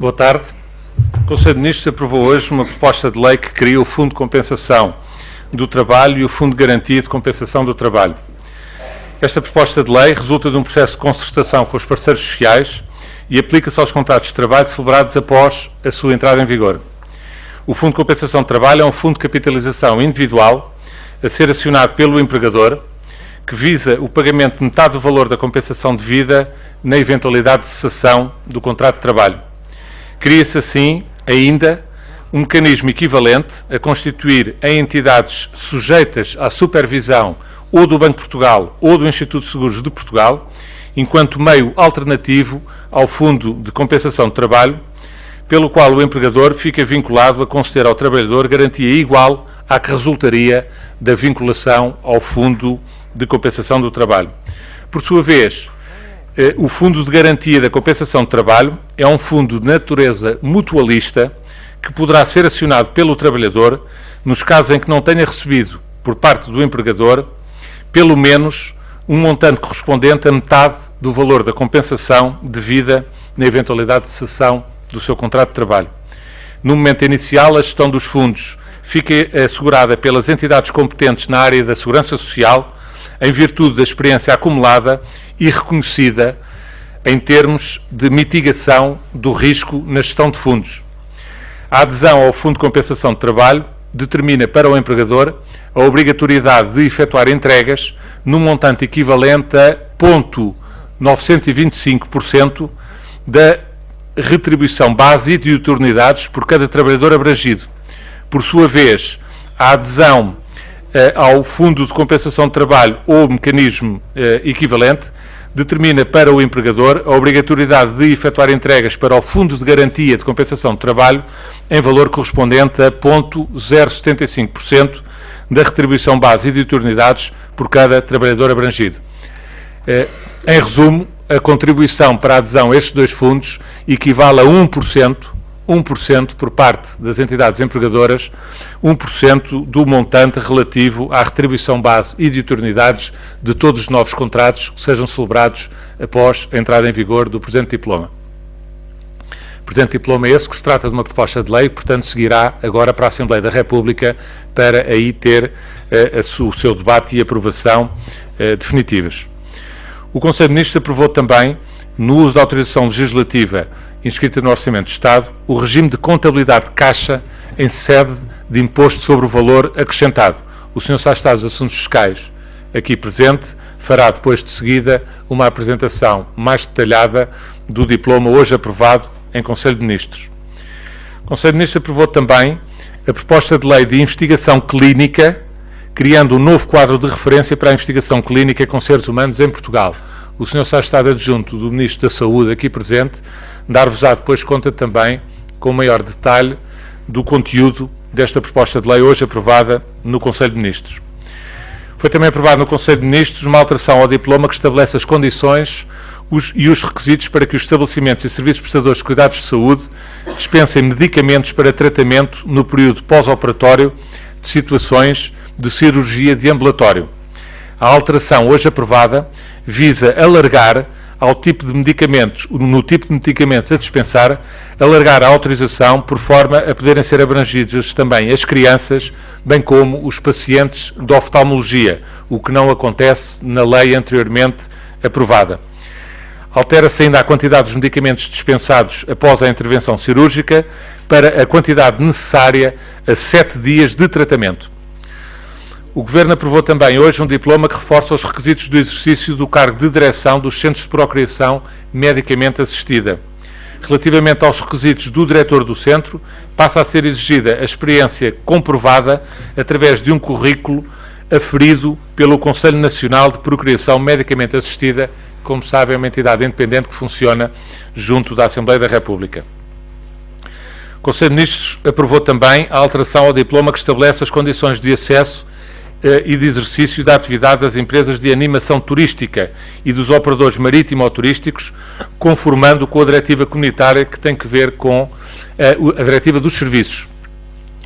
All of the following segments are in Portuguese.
Boa tarde. O Conselho de Ministros aprovou hoje uma proposta de lei que cria o Fundo de Compensação do Trabalho e o Fundo de Garantia de Compensação do Trabalho. Esta proposta de lei resulta de um processo de concertação com os parceiros sociais e aplica-se aos contratos de trabalho celebrados após a sua entrada em vigor. O Fundo de Compensação do Trabalho é um fundo de capitalização individual a ser acionado pelo empregador, que visa o pagamento de metade do valor da compensação devida na eventualidade de cessação do contrato de trabalho. Cria-se assim, ainda, um mecanismo equivalente a constituir em entidades sujeitas à supervisão ou do Banco de Portugal ou do Instituto de Seguros de Portugal, enquanto meio alternativo ao Fundo de Compensação de Trabalho, pelo qual o empregador fica vinculado a conceder ao trabalhador garantia igual à que resultaria da vinculação ao Fundo de Compensação do Trabalho. Por sua vez, o Fundo de Garantia da Compensação de Trabalho é um fundo de natureza mutualista que poderá ser acionado pelo trabalhador nos casos em que não tenha recebido, por parte do empregador, pelo menos um montante correspondente a metade do valor da compensação devida na eventualidade de cessação do seu contrato de trabalho. No momento inicial, a gestão dos fundos fica assegurada pelas entidades competentes na área da segurança social, em virtude da experiência acumulada e reconhecida em termos de mitigação do risco na gestão de fundos. A adesão ao Fundo de Compensação de Trabalho determina para o empregador a obrigatoriedade de efetuar entregas num montante equivalente a 0,925% da retribuição base e de diuturnidades por cada trabalhador abrangido. Por sua vez, a adesão ao Fundo de Compensação de Trabalho ou mecanismo equivalente determina para o empregador a obrigatoriedade de efetuar entregas para o Fundo de Garantia de Compensação de Trabalho em valor correspondente a 0,075% da retribuição base e de diuturnidades por cada trabalhador abrangido. Em resumo, a contribuição para a adesão a estes dois fundos equivale a 1% por parte das entidades empregadoras, 1% do montante relativo à retribuição base e diuturnidades de todos os novos contratos que sejam celebrados após a entrada em vigor do presente diploma. O presente diploma é esse que se trata de uma proposta de lei, portanto seguirá agora para a Assembleia da República para aí ter o seu debate e aprovação definitivas. O Conselho de Ministros aprovou também, no uso da autorização legislativa inscrita no Orçamento de Estado, o regime de contabilidade de caixa em sede de imposto sobre o valor acrescentado. O Sr. Secretário de Estado dos Assuntos Fiscais, aqui presente, fará depois de seguida uma apresentação mais detalhada do diploma hoje aprovado em Conselho de Ministros. O Conselho de Ministros aprovou também a proposta de lei de investigação clínica, criando um novo quadro de referência para a investigação clínica com seres humanos em Portugal. O Sr. Secretário de Estado Adjunto do Ministro da Saúde, aqui presente, dar-vos-á depois conta também, com maior detalhe, do conteúdo desta proposta de lei hoje aprovada no Conselho de Ministros. Foi também aprovado no Conselho de Ministros uma alteração ao diploma que estabelece as condições e os requisitos para que os estabelecimentos e serviços prestadores de cuidados de saúde dispensem medicamentos para tratamento no período pós-operatório de situações de cirurgia de ambulatório. A alteração hoje aprovada visa alargar ao tipo de medicamentos, no tipo de medicamentos a dispensar, alargar a autorização por forma a poderem ser abrangidas também as crianças, bem como os pacientes de oftalmologia, o que não acontece na lei anteriormente aprovada. Altera-se ainda a quantidade dos medicamentos dispensados após a intervenção cirúrgica para a quantidade necessária a 7 dias de tratamento. O Governo aprovou também hoje um diploma que reforça os requisitos do exercício do cargo de direção dos centros de procriação medicamente assistida. Relativamente aos requisitos do diretor do centro, passa a ser exigida a experiência comprovada através de um currículo aferido pelo Conselho Nacional de Procriação Medicamente Assistida, que, como sabem, é uma entidade independente que funciona junto da Assembleia da República. O Conselho de Ministros aprovou também a alteração ao diploma que estabelece as condições de acesso e de exercício da atividade das empresas de animação turística e dos operadores marítimo-turísticos, conformando com a diretiva comunitária que tem que ver com a diretiva dos serviços.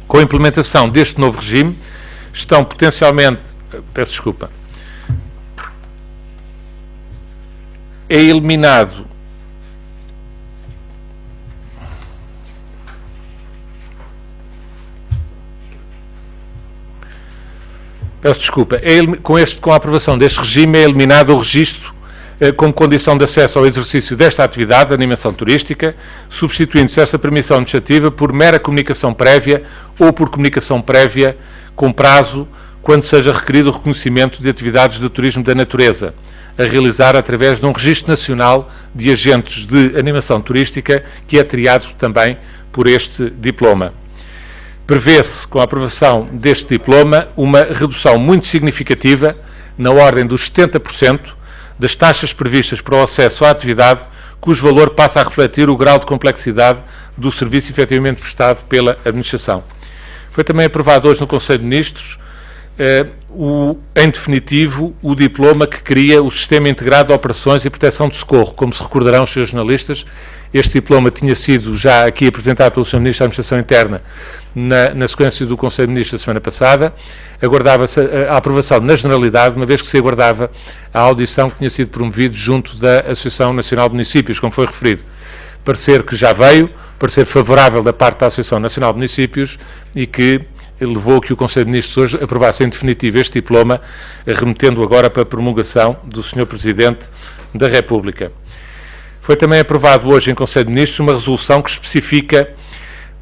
Com a implementação deste novo regime, estão potencialmente... Peço desculpa. É eliminado Peço desculpa, com a aprovação deste regime é eliminado o registro como condição de acesso ao exercício desta atividade de animação turística, substituindo-se esta permissão administrativa por mera comunicação prévia ou por comunicação prévia com prazo, quando seja requerido o reconhecimento de atividades de turismo da natureza, a realizar através de um registro nacional de agentes de animação turística, que é triado também por este diploma. Prevê-se, com a aprovação deste diploma, uma redução muito significativa, na ordem dos 70%, das taxas previstas para o acesso à atividade, cujo valor passa a refletir o grau de complexidade do serviço efetivamente prestado pela administração. Foi também aprovado hoje no Conselho de Ministros, em definitivo, o diploma que cria o Sistema Integrado de Operações e Proteção de Socorro. Como se recordarão os senhores jornalistas, este diploma tinha sido já aqui apresentado pelo Sr. Ministro da Administração Interna na sequência do Conselho de Ministros da semana passada. Aguardava-se a aprovação na generalidade, uma vez que se aguardava a audição que tinha sido promovida junto da Associação Nacional de Municípios, como foi referido. Parecer que já veio, parecer favorável da parte da Associação Nacional de Municípios e que levou que o Conselho de Ministros hoje aprovasse em definitivo este diploma, remetendo agora para a promulgação do Sr. Presidente da República. Foi também aprovado hoje em Conselho de Ministros uma resolução que especifica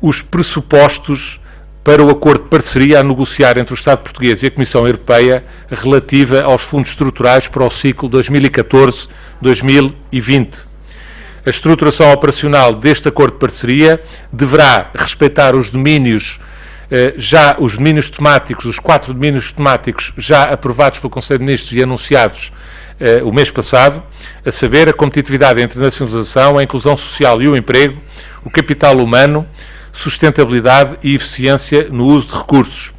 os pressupostos para o acordo de parceria a negociar entre o Estado português e a Comissão Europeia relativa aos fundos estruturais para o ciclo 2014-2020. A estruturação operacional deste acordo de parceria deverá respeitar os domínios temáticos, os 4 domínios temáticos já aprovados pelo Conselho de Ministros e anunciados o mês passado, a saber, a competitividade, a internacionalização, a inclusão social e o emprego, o capital humano, sustentabilidade e eficiência no uso de recursos.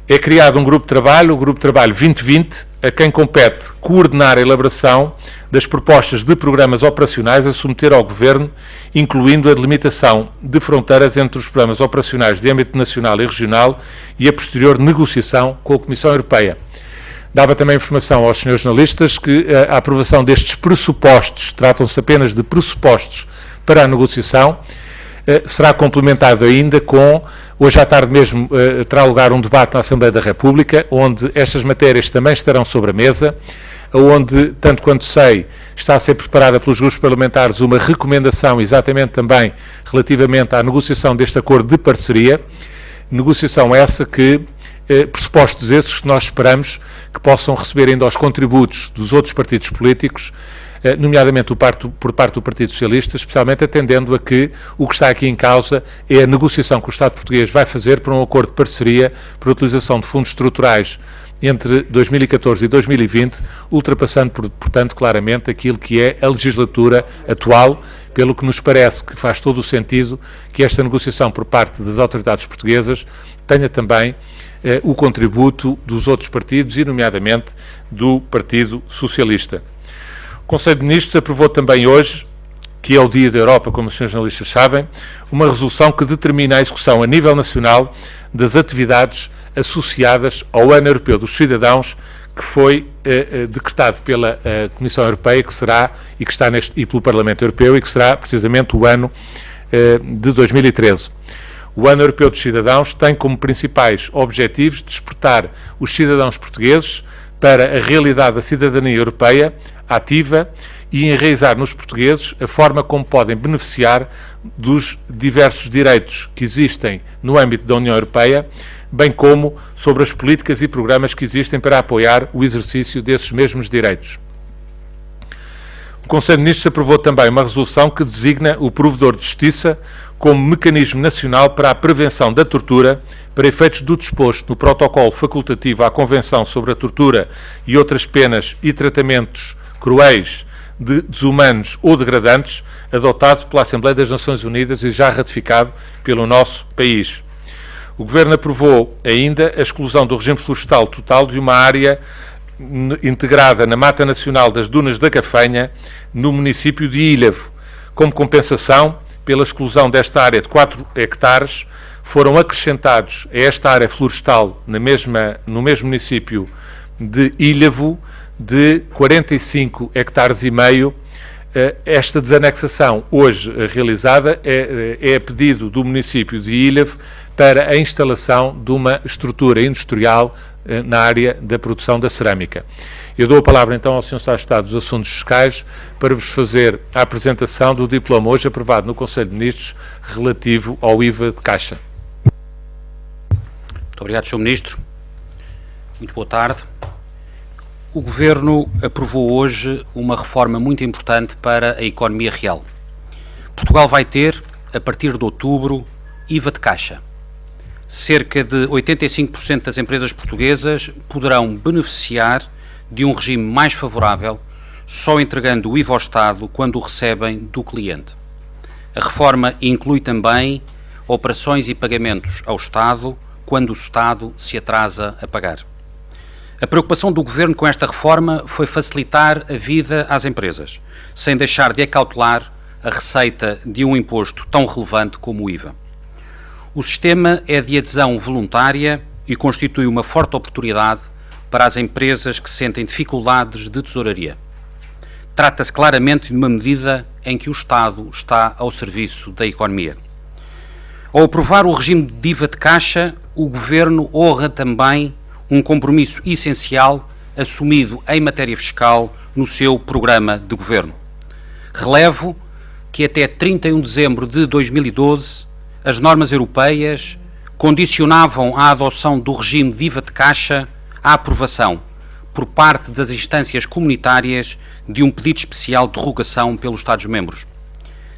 É criado um grupo de trabalho, o Grupo de Trabalho 2020, a quem compete coordenar a elaboração das propostas de programas operacionais a submeter ao Governo, incluindo a delimitação de fronteiras entre os programas operacionais de âmbito nacional e regional e a posterior negociação com a Comissão Europeia. Dava também informação aos senhores jornalistas que a aprovação destes pressupostos, tratam-se apenas de pressupostos para a negociação, será complementado ainda com, hoje à tarde mesmo terá lugar um debate na Assembleia da República, onde estas matérias também estarão sobre a mesa, onde, tanto quanto sei, está a ser preparada pelos grupos parlamentares uma recomendação exatamente também relativamente à negociação deste acordo de parceria, negociação essa que, pressupostos esses que nós esperamos que possam receber ainda os contributos dos outros partidos políticos, nomeadamente por parte do Partido Socialista, especialmente atendendo a que o que está aqui em causa é a negociação que o Estado português vai fazer para um acordo de parceria para a utilização de fundos estruturais entre 2014 e 2020, ultrapassando, portanto, claramente aquilo que é a legislatura atual, pelo que nos parece que faz todo o sentido que esta negociação por parte das autoridades portuguesas tenha também o contributo dos outros partidos e, nomeadamente, do Partido Socialista. O Conselho de Ministros aprovou também hoje, que é o Dia da Europa, como os senhores jornalistas sabem, uma resolução que determina a execução a nível nacional das atividades associadas ao Ano Europeu dos Cidadãos, que foi decretado pela Comissão Europeia, que será, e pelo Parlamento Europeu, e que será precisamente o ano de 2013. O Ano Europeu dos Cidadãos tem como principais objetivos despertar os cidadãos portugueses para a realidade da cidadania europeia ativa e enraizar nos portugueses a forma como podem beneficiar dos diversos direitos que existem no âmbito da União Europeia, bem como sobre as políticas e programas que existem para apoiar o exercício desses mesmos direitos. O Conselho de Ministros aprovou também uma resolução que designa o provedor de justiça como mecanismo nacional para a prevenção da tortura, para efeitos do disposto no protocolo facultativo à Convenção sobre a Tortura e outras penas e tratamentos cruéis, desumanos ou degradantes, adotado pela Assembleia das Nações Unidas e já ratificado pelo nosso país. O Governo aprovou ainda a exclusão do regime florestal total de uma área integrada na Mata Nacional das Dunas da Gafanha, no município de Ilhavo. Como compensação, pela exclusão desta área de 4 hectares, foram acrescentados a esta área florestal no mesmo município de Ilhavo, de 45 hectares e meio. Esta desanexação hoje realizada é a pedido do município de Ilhavo para a instalação de uma estrutura industrial na área da produção da cerâmica. Eu dou a palavra então ao Sr. Secretário de Estado dos Assuntos Fiscais para vos fazer a apresentação do diploma hoje aprovado no Conselho de Ministros relativo ao IVA de caixa. Muito obrigado, Sr. Ministro. Muito boa tarde. O Governo aprovou hoje uma reforma muito importante para a economia real. Portugal vai ter, a partir de outubro, IVA de caixa. Cerca de 85% das empresas portuguesas poderão beneficiar de um regime mais favorável, só entregando o IVA ao Estado quando o recebem do cliente. A reforma inclui também operações e pagamentos ao Estado quando o Estado se atrasa a pagar. A preocupação do Governo com esta reforma foi facilitar a vida às empresas, sem deixar de acautelar a receita de um imposto tão relevante como o IVA. O sistema é de adesão voluntária e constitui uma forte oportunidade para as empresas que sentem dificuldades de tesouraria. Trata-se claramente de uma medida em que o Estado está ao serviço da economia. Ao aprovar o regime de IVA de caixa, o Governo honra também um compromisso essencial assumido em matéria fiscal no seu programa de Governo. Relevo que até 31 de dezembro de 2012 as normas europeias condicionavam a adoção do regime de IVA de caixa à aprovação, por parte das instâncias comunitárias, de um pedido especial de derrogação pelos Estados-membros.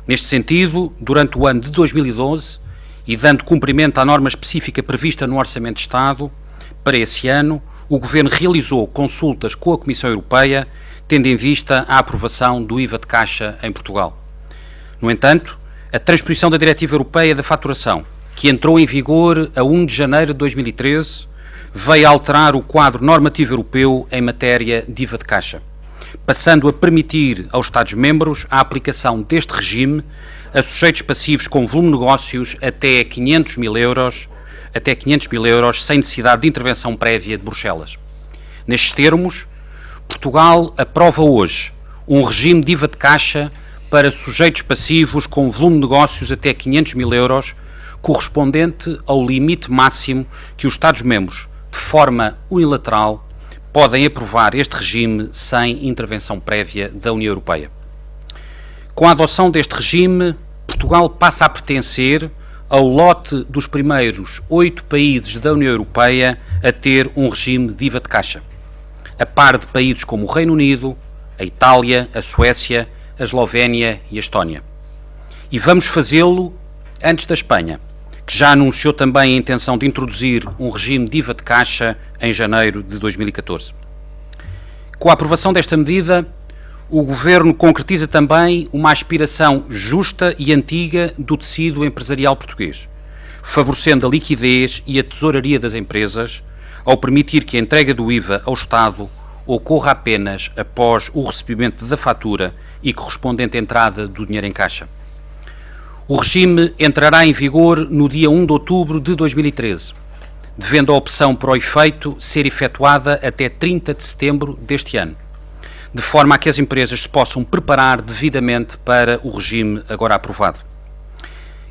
Neste sentido, durante o ano de 2012, e dando cumprimento à norma específica prevista no Orçamento de Estado, para esse ano, o Governo realizou consultas com a Comissão Europeia, tendo em vista a aprovação do IVA de caixa em Portugal. No entanto, a transposição da Diretiva Europeia da Faturação, que entrou em vigor a 1 de janeiro de 2013, veio alterar o quadro normativo europeu em matéria de IVA de caixa, passando a permitir aos Estados-membros a aplicação deste regime a sujeitos passivos com volume de negócios até 500 mil euros, sem necessidade de intervenção prévia de Bruxelas. Nestes termos, Portugal aprova hoje um regime de IVA de caixa para sujeitos passivos com volume de negócios até 500 mil euros, correspondente ao limite máximo que os Estados-membros, de forma unilateral, podem aprovar este regime sem intervenção prévia da União Europeia. Com a adoção deste regime, Portugal passa a pertencer ao lote dos primeiros 8 países da União Europeia a ter um regime de IVA de caixa, a par de países como o Reino Unido, a Itália, a Suécia, a Eslovénia e a Estónia. E vamos fazê-lo antes da Espanha, que já anunciou também a intenção de introduzir um regime de IVA de caixa em janeiro de 2014. Com a aprovação desta medida, o Governo concretiza também uma aspiração justa e antiga do tecido empresarial português, favorecendo a liquidez e a tesouraria das empresas, ao permitir que a entrega do IVA ao Estado ocorra apenas após o recebimento da fatura e correspondente entrada do dinheiro em caixa. O regime entrará em vigor no dia 1 de outubro de 2013, devendo a opção para o efeito ser efetuada até 30 de setembro deste ano, de forma a que as empresas se possam preparar devidamente para o regime agora aprovado.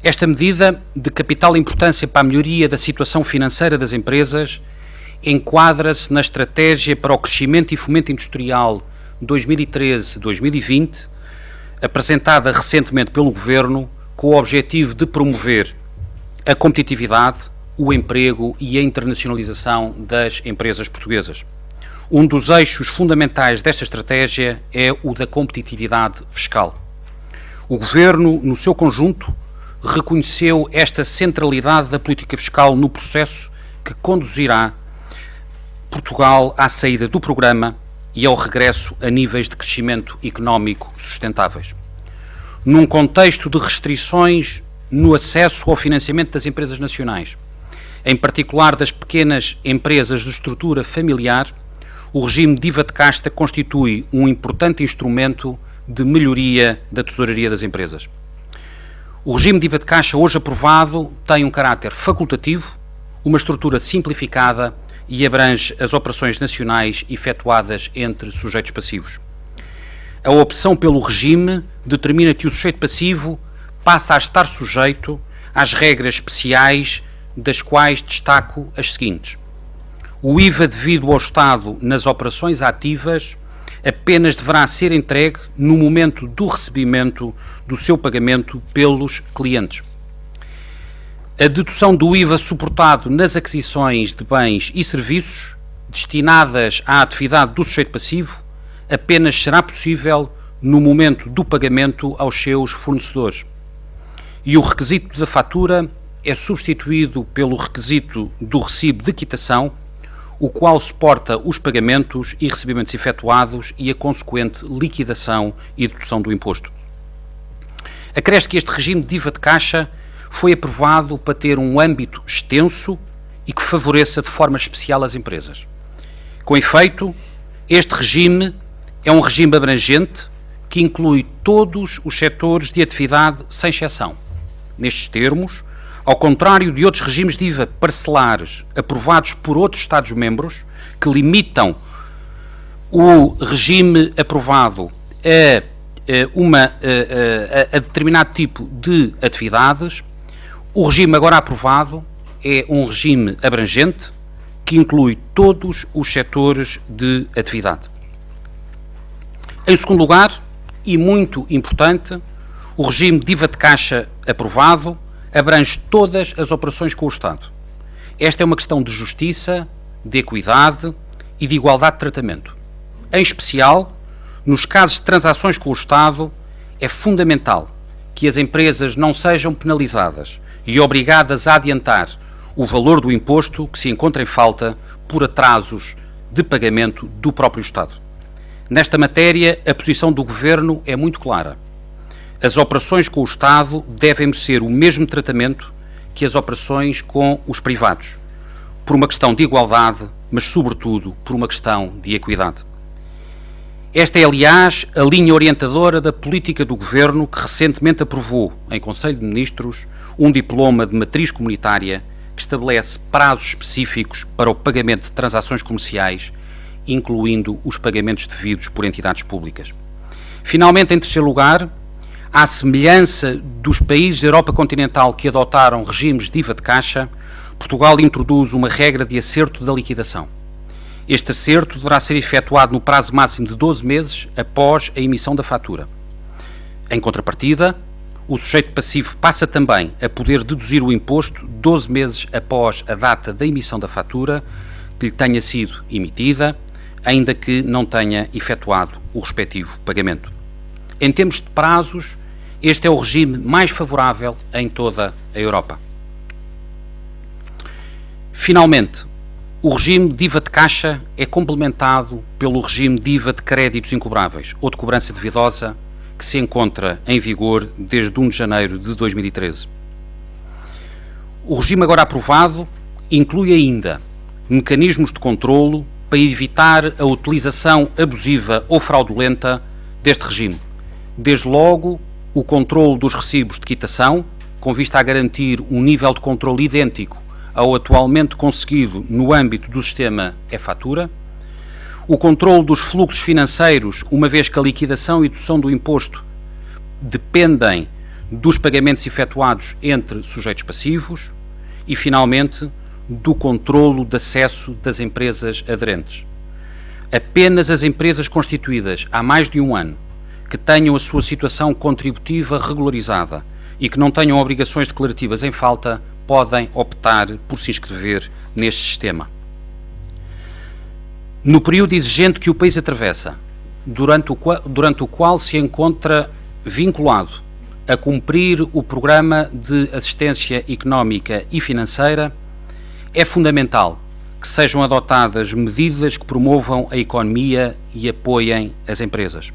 Esta medida, de capital importância para a melhoria da situação financeira das empresas, enquadra-se na Estratégia para o Crescimento e Fomento Industrial 2013-2020, apresentada recentemente pelo Governo, com o objetivo de promover a competitividade, o emprego e a internacionalização das empresas portuguesas. Um dos eixos fundamentais desta estratégia é o da competitividade fiscal. O Governo, no seu conjunto, reconheceu esta centralidade da política fiscal no processo que conduzirá Portugal à saída do programa e ao regresso a níveis de crescimento económico sustentáveis. Num contexto de restrições no acesso ao financiamento das empresas nacionais, em particular das pequenas empresas de estrutura familiar, o regime de IVA de caixa constitui um importante instrumento de melhoria da tesouraria das empresas. O regime de IVA de caixa hoje aprovado tem um caráter facultativo, uma estrutura simplificada e abrange as operações nacionais efetuadas entre sujeitos passivos. A opção pelo regime determina que o sujeito passivo passa a estar sujeito às regras especiais, das quais destaco as seguintes. O IVA devido ao Estado nas operações ativas apenas deverá ser entregue no momento do recebimento do seu pagamento pelos clientes. A dedução do IVA suportado nas aquisições de bens e serviços destinadas à atividade do sujeito passivo apenas será possível no momento do pagamento aos seus fornecedores. E o requisito da fatura é substituído pelo requisito do recibo de quitação, o qual suporta os pagamentos e recebimentos efetuados e a consequente liquidação e dedução do imposto. Acresce que este regime de IVA de caixa foi aprovado para ter um âmbito extenso e que favoreça de forma especial as empresas. Com efeito, este regime é um regime abrangente que inclui todos os setores de atividade sem exceção. Nestes termos, ao contrário de outros regimes de IVA parcelares aprovados por outros Estados-membros, que limitam o regime aprovado a determinado tipo de atividades, o regime agora aprovado é um regime abrangente que inclui todos os setores de atividade. Em segundo lugar, e muito importante, o regime de IVA de caixa aprovado abrange todas as operações com o Estado. Esta é uma questão de justiça, de equidade e de igualdade de tratamento. Em especial, nos casos de transações com o Estado, é fundamental que as empresas não sejam penalizadas e obrigadas a adiantar o valor do imposto que se encontra em falta por atrasos de pagamento do próprio Estado. Nesta matéria, a posição do Governo é muito clara. As operações com o Estado devem merecer o mesmo tratamento que as operações com os privados, por uma questão de igualdade, mas sobretudo por uma questão de equidade. Esta é, aliás, a linha orientadora da política do Governo que recentemente aprovou, em Conselho de Ministros, um diploma de matriz comunitária que estabelece prazos específicos para o pagamento de transações comerciais, incluindo os pagamentos devidos por entidades públicas. Finalmente, em terceiro lugar, à semelhança dos países da Europa continental que adotaram regimes de IVA de caixa, Portugal introduz uma regra de acerto da liquidação. Este acerto deverá ser efetuado no prazo máximo de 12 meses após a emissão da fatura. Em contrapartida, o sujeito passivo passa também a poder deduzir o imposto 12 meses após a data da emissão da fatura que lhe tenha sido emitida, ainda que não tenha efetuado o respectivo pagamento. Em termos de prazos, este é o regime mais favorável em toda a Europa. Finalmente, o regime de IVA de caixa é complementado pelo regime de IVA de créditos incobráveis ou de cobrança devidosa que se encontra em vigor desde 1 de janeiro de 2013. O regime agora aprovado inclui ainda mecanismos de controlo para evitar a utilização abusiva ou fraudulenta deste regime. Desde logo, o controlo dos recibos de quitação, com vista a garantir um nível de controlo idêntico ao atualmente conseguido no âmbito do sistema e-fatura, o controlo dos fluxos financeiros, uma vez que a liquidação e dedução do imposto dependem dos pagamentos efetuados entre sujeitos passivos e, finalmente, do controlo de acesso das empresas aderentes. Apenas as empresas constituídas há mais de um ano, que tenham a sua situação contributiva regularizada e que não tenham obrigações declarativas em falta, podem optar por se inscrever neste sistema. No período exigente que o país atravessa, durante o qual se encontra vinculado a cumprir o Programa de Assistência Económica e Financeira, é fundamental que sejam adotadas medidas que promovam a economia e apoiem as empresas.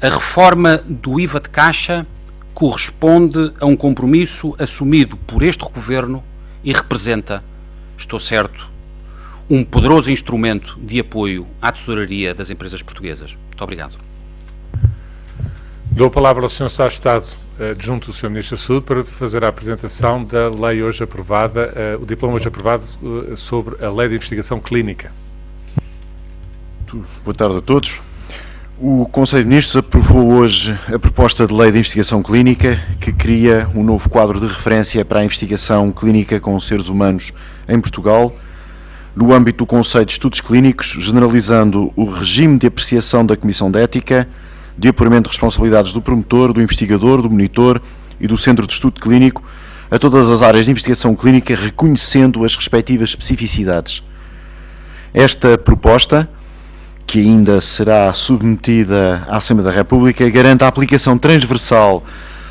A reforma do IVA de caixa corresponde a um compromisso assumido por este Governo e representa, estou certo, um poderoso instrumento de apoio à tesouraria das empresas portuguesas. Muito obrigado. Dou a palavra ao Sr. Secretário de Estado adjunto do Sr. Ministro da Saúde para fazer a apresentação da lei hoje aprovada, o diploma hoje aprovado sobre a Lei de Investigação Clínica. Boa tarde a todos. O Conselho de Ministros aprovou hoje a proposta de Lei de Investigação Clínica que cria um novo quadro de referência para a investigação clínica com seres humanos em Portugal, no âmbito do Conselho de Estudos Clínicos, generalizando o regime de apreciação da Comissão de Ética, de apuramento de responsabilidades do promotor, do investigador, do monitor e do Centro de Estudo Clínico a todas as áreas de investigação clínica, reconhecendo as respectivas especificidades. Esta proposta, que ainda será submetida à Assembleia da República, garante a aplicação transversal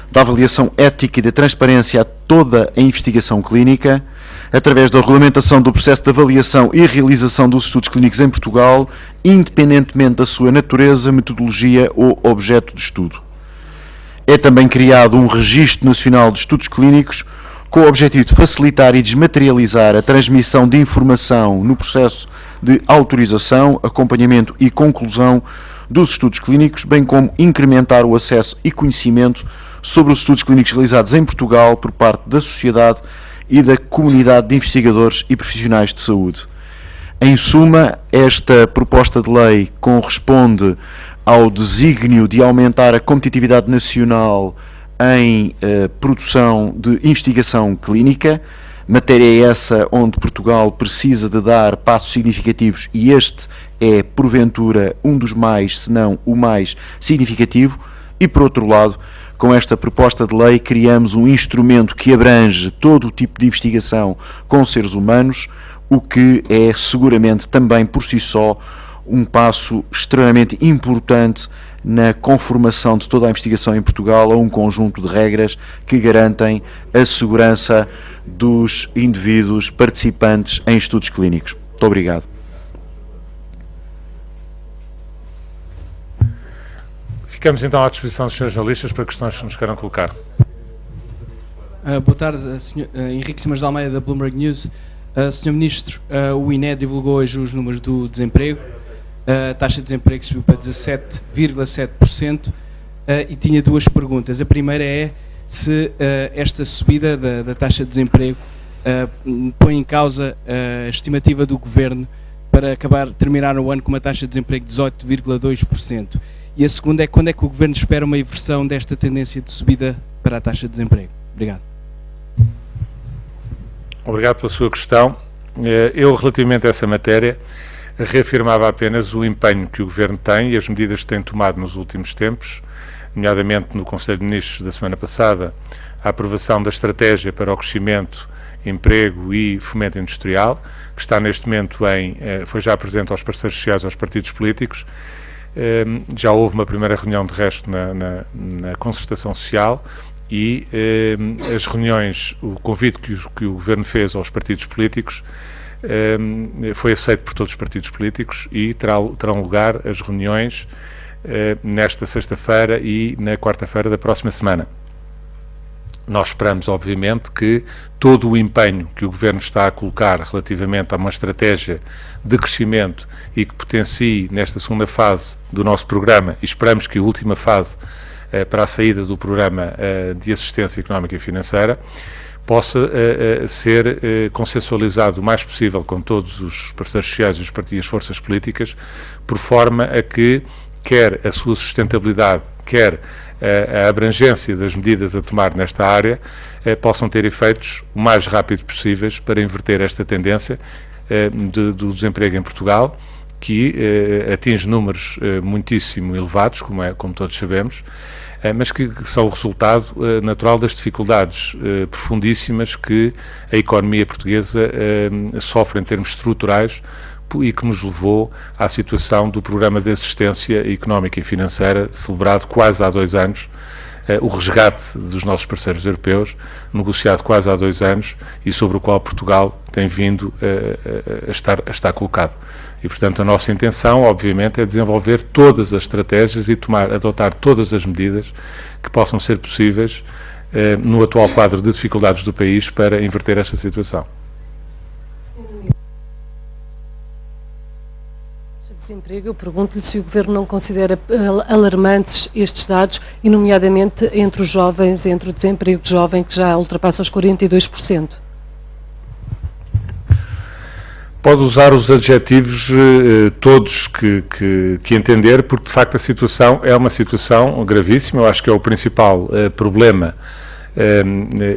da avaliação ética e da transparência a toda a investigação clínica, através da regulamentação do processo de avaliação e realização dos estudos clínicos em Portugal, independentemente da sua natureza, metodologia ou objeto de estudo. É também criado um Registro Nacional de Estudos Clínicos com o objetivo de facilitar e desmaterializar a transmissão de informação no processo de autorização, acompanhamento e conclusão dos estudos clínicos, bem como incrementar o acesso e conhecimento sobre os estudos clínicos realizados em Portugal por parte da sociedade e da comunidade de investigadores e profissionais de saúde. Em suma, esta proposta de lei corresponde ao desígnio de aumentar a competitividade nacional em produção de investigação clínica, matéria essa onde Portugal precisa de dar passos significativos e este é, porventura, um dos mais, se não o mais significativo, e, por outro lado, com esta proposta de lei criamos um instrumento que abrange todo o tipo de investigação com seres humanos, o que é seguramente também por si só um passo extremamente importante na conformação de toda a investigação em Portugal a um conjunto de regras que garantem a segurança dos indivíduos participantes em estudos clínicos. Muito obrigado. Ficamos então à disposição dos senhores jornalistas para questões que nos queiram colocar. Boa tarde, Henrique Simas de Almeida, da Bloomberg News. Sr. Ministro, o INE divulgou hoje os números do desemprego. A taxa de desemprego subiu para 17,7% e tinha duas perguntas. A primeira é se esta subida da taxa de desemprego põe em causa a estimativa do Governo para terminar o ano com uma taxa de desemprego de 18,2%. E a segunda é quando é que o Governo espera uma inversão desta tendência de subida para a taxa de desemprego. Obrigado. Obrigado pela sua questão. Eu, relativamente a essa matéria, reafirmava apenas o empenho que o Governo tem e as medidas que tem tomado nos últimos tempos, nomeadamente no Conselho de Ministros da semana passada, a aprovação da estratégia para o crescimento, emprego e fomento industrial, que está neste momento foi já apresente aos parceiros sociais, aos partidos políticos. Já houve uma primeira reunião, de resto, na concertação social e as reuniões, o convite que o Governo fez aos partidos políticos foi aceito por todos os partidos políticos e terão lugar as reuniões nesta sexta-feira e na quarta-feira da próxima semana. Nós esperamos, obviamente, que todo o empenho que o Governo está a colocar relativamente a uma estratégia de crescimento e que potencie nesta segunda fase do nosso programa, e esperamos que a última fase para a saída do programa de assistência económica e financeira, possa ser consensualizado o mais possível com todos os parceiros sociais e as forças políticas, por forma a que quer a sua sustentabilidade, quer a abrangência das medidas a tomar nesta área possam ter efeitos o mais rápido possíveis para inverter esta tendência do desemprego em Portugal, que atinge números muitíssimo elevados, como todos sabemos, mas que são o resultado natural das dificuldades profundíssimas que a economia portuguesa sofre em termos estruturais e que nos levou à situação do Programa de Assistência Económica e Financeira, celebrado quase há 2 anos, o resgate dos nossos parceiros europeus, negociado quase há 2 anos e sobre o qual Portugal tem vindo a estar colocado. E, portanto, a nossa intenção, obviamente, é desenvolver todas as estratégias e adotar todas as medidas que possam ser possíveis no atual quadro de dificuldades do país para inverter esta situação. Desemprego, eu pergunto-lhe se o Governo não considera alarmantes estes dados, e nomeadamente entre os jovens, entre o desemprego de jovem que já ultrapassa os 42%. Pode usar os adjetivos todos que entender, porque de facto a situação é uma situação gravíssima. Eu acho que é o principal problema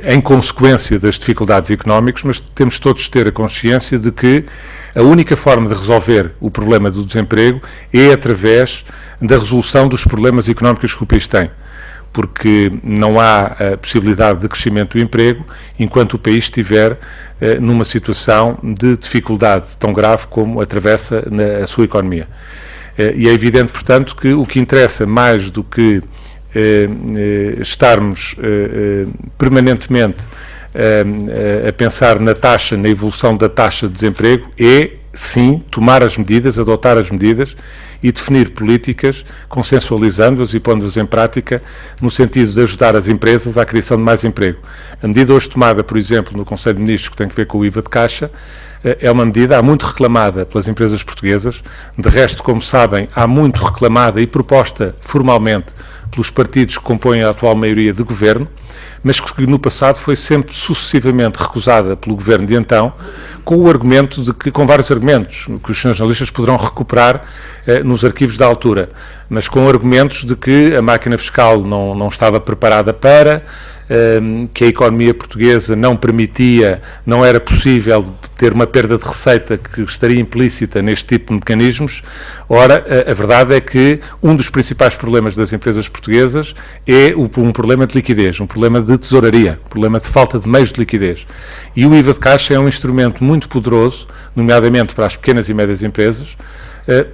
em consequência das dificuldades económicas, mas temos todos de ter a consciência de que a única forma de resolver o problema do desemprego é através da resolução dos problemas económicos que o país tem, porque não há a possibilidade de crescimento do emprego enquanto o país estiver numa situação de dificuldade tão grave como atravessa a sua economia. E é evidente, portanto, que o que interessa mais do que estarmos permanentemente a pensar na taxa, na evolução da taxa de desemprego, é, sim, tomar as medidas, adotar as medidas e definir políticas, consensualizando-as e pondo-as em prática, no sentido de ajudar as empresas à criação de mais emprego. A medida hoje tomada, por exemplo, no Conselho de Ministros, que tem a ver com o IVA de caixa, é uma medida há muito reclamada pelas empresas portuguesas. De resto, como sabem, há muito reclamada e proposta formalmente pelos partidos que compõem a atual maioria de governo, mas que no passado foi sempre sucessivamente recusada pelo governo de então, com o argumento de que, com vários argumentos, que os senhores jornalistas poderão recuperar nos arquivos da altura, mas com argumentos de que a máquina fiscal não estava preparada para, que a economia portuguesa não permitia, não era possível ter uma perda de receita que estaria implícita neste tipo de mecanismos. Ora, a verdade é que um dos principais problemas das empresas portuguesas é um problema de liquidez, um problema de tesouraria, um problema de falta de meios de liquidez. E o IVA de caixa é um instrumento muito poderoso, nomeadamente para as pequenas e médias empresas,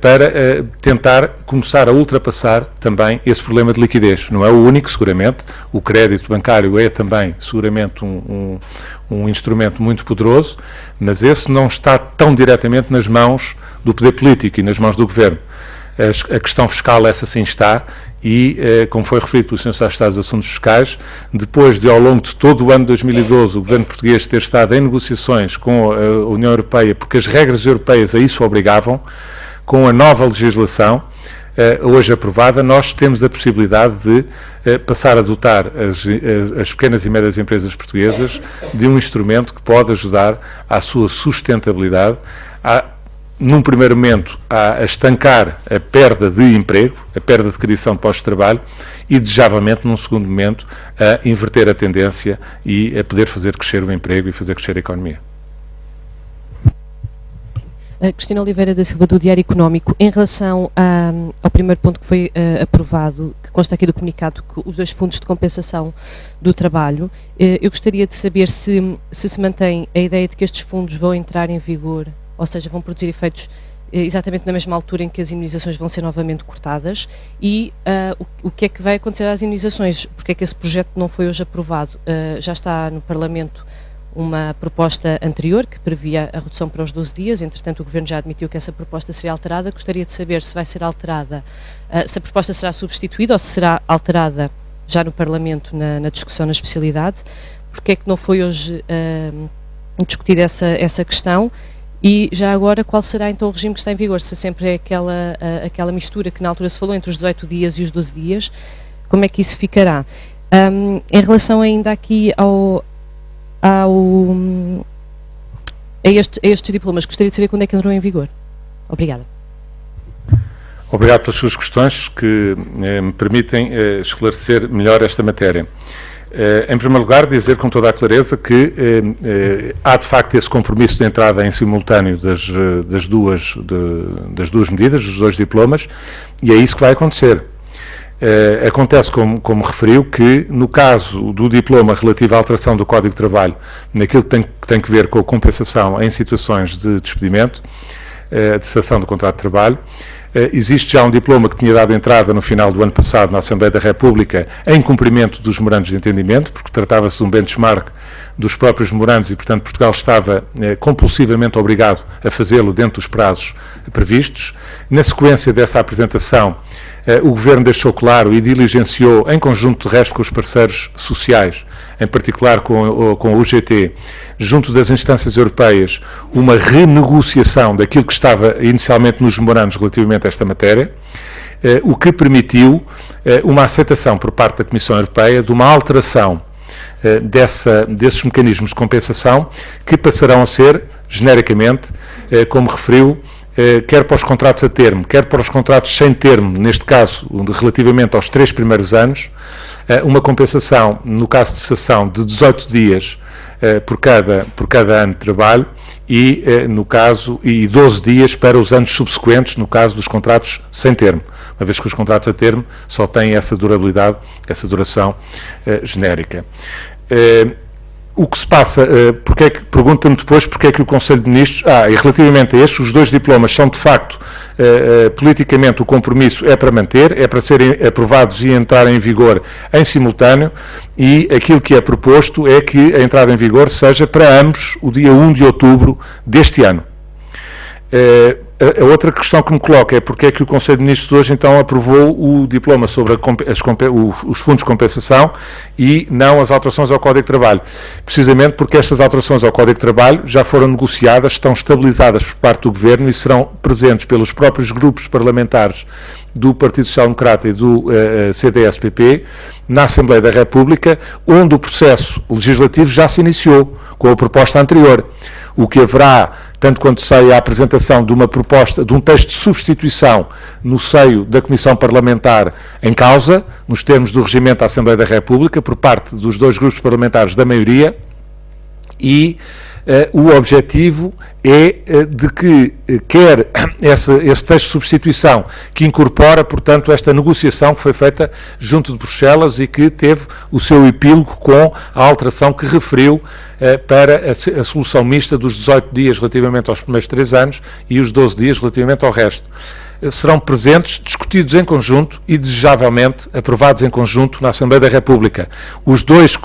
para tentar começar a ultrapassar também esse problema de liquidez. Não é o único, seguramente, o crédito bancário é também, seguramente, um instrumento muito poderoso, mas esse não está tão diretamente nas mãos do poder político e nas mãos do governo. A questão fiscal, essa sim está, e, como foi referido pelo Sr. Secretário de Estado dos Assuntos Fiscais, depois de, ao longo de todo o ano de 2012, o governo português ter estado em negociações com a União Europeia, porque as regras europeias a isso obrigavam, com a nova legislação hoje aprovada, nós temos a possibilidade de passar a dotar as pequenas e médias empresas portuguesas de um instrumento que pode ajudar à sua sustentabilidade, num primeiro momento a estancar a perda de emprego, a perda de criação de postos de trabalho e, desejavamente, num segundo momento, a inverter a tendência e a poder fazer crescer o emprego e fazer crescer a economia. Cristina Oliveira da Silva, do Diário Económico. Em relação ao primeiro ponto que foi aprovado, que consta aqui do comunicado, que os 2 fundos de compensação do trabalho, eu gostaria de saber se mantém a ideia de que estes fundos vão entrar em vigor, ou seja, vão produzir efeitos exatamente na mesma altura em que as indemnizações vão ser novamente cortadas, e o que é que vai acontecer às indemnizações, porque é que esse projeto não foi hoje aprovado. Já está no Parlamento uma proposta anterior que previa a redução para os 12 dias, entretanto o Governo já admitiu que essa proposta seria alterada. Gostaria de saber se vai ser alterada, se a proposta será substituída ou se será alterada já no Parlamento na discussão na especialidade. Porque é que não foi hoje discutida essa questão, e já agora qual será então o regime que está em vigor, se sempre é aquela mistura que na altura se falou entre os 18 dias e os 12 dias, como é que isso ficará? Em relação ainda aqui a estes diplomas, gostaria de saber quando é que entrou em vigor. Obrigada. Obrigado pelas suas questões, que me permitem esclarecer melhor esta matéria. Em primeiro lugar, dizer com toda a clareza que há de facto esse compromisso de entrada em simultâneo das duas medidas, dos 2 diplomas, e é isso que vai acontecer. Acontece, como referiu, que no caso do diploma relativo à alteração do Código de Trabalho, naquilo que tem que ver com a compensação em situações de despedimento, de cessação do contrato de trabalho, existe já um diploma que tinha dado entrada no final do ano passado na Assembleia da República em cumprimento dos memorandos de entendimento, porque tratava-se de um benchmark dos próprios memorandos e, portanto, Portugal estava compulsivamente obrigado a fazê-lo dentro dos prazos previstos. Na sequência dessa apresentação, o Governo deixou claro e diligenciou, em conjunto de resto com os parceiros sociais, em particular com o UGT, junto das instâncias europeias, uma renegociação daquilo que estava inicialmente nos memorandos relativamente a esta matéria, o que permitiu uma aceitação por parte da Comissão Europeia de uma alteração desses mecanismos de compensação, que passarão a ser, genericamente, como referiu, quer para os contratos a termo, quer para os contratos sem termo, neste caso, relativamente aos 3 primeiros anos, uma compensação, no caso de cessação, de 18 dias por cada ano de trabalho e, no caso, e 12 dias para os anos subsequentes, no caso dos contratos sem termo, uma vez que os contratos a termo só têm essa durabilidade, essa duração genérica. O que se passa, pergunta-me depois porque é que o Conselho de Ministros, e relativamente a estes, os dois diplomas são de facto, politicamente o compromisso é para manter, é para serem aprovados e entrar em vigor em simultâneo, e aquilo que é proposto é que a entrada em vigor seja para ambos o dia 1 de outubro deste ano. A outra questão que me coloca é porque é que o Conselho de Ministros hoje então aprovou o diploma sobre os fundos de compensação e não as alterações ao Código de Trabalho. Precisamente porque estas alterações ao Código de Trabalho já foram negociadas, estão estabilizadas por parte do Governo e serão presentes pelos próprios grupos parlamentares do Partido Social Democrata e do CDS-PP na Assembleia da República, onde o processo legislativo já se iniciou com a proposta anterior. O que haverá, tanto quanto sei, a apresentação de uma proposta, de um texto de substituição no seio da Comissão Parlamentar em causa, nos termos do regimento da Assembleia da República, por parte dos dois grupos parlamentares da maioria, e o objetivo é de que quer esse texto de substituição, que incorpora, portanto, esta negociação que foi feita junto de Bruxelas e que teve o seu epílogo com a alteração que referiu para a solução mista dos 18 dias relativamente aos primeiros 3 anos e os 12 dias relativamente ao resto. Serão presentes, discutidos em conjunto e, desejavelmente, aprovados em conjunto na Assembleia da República. Os dois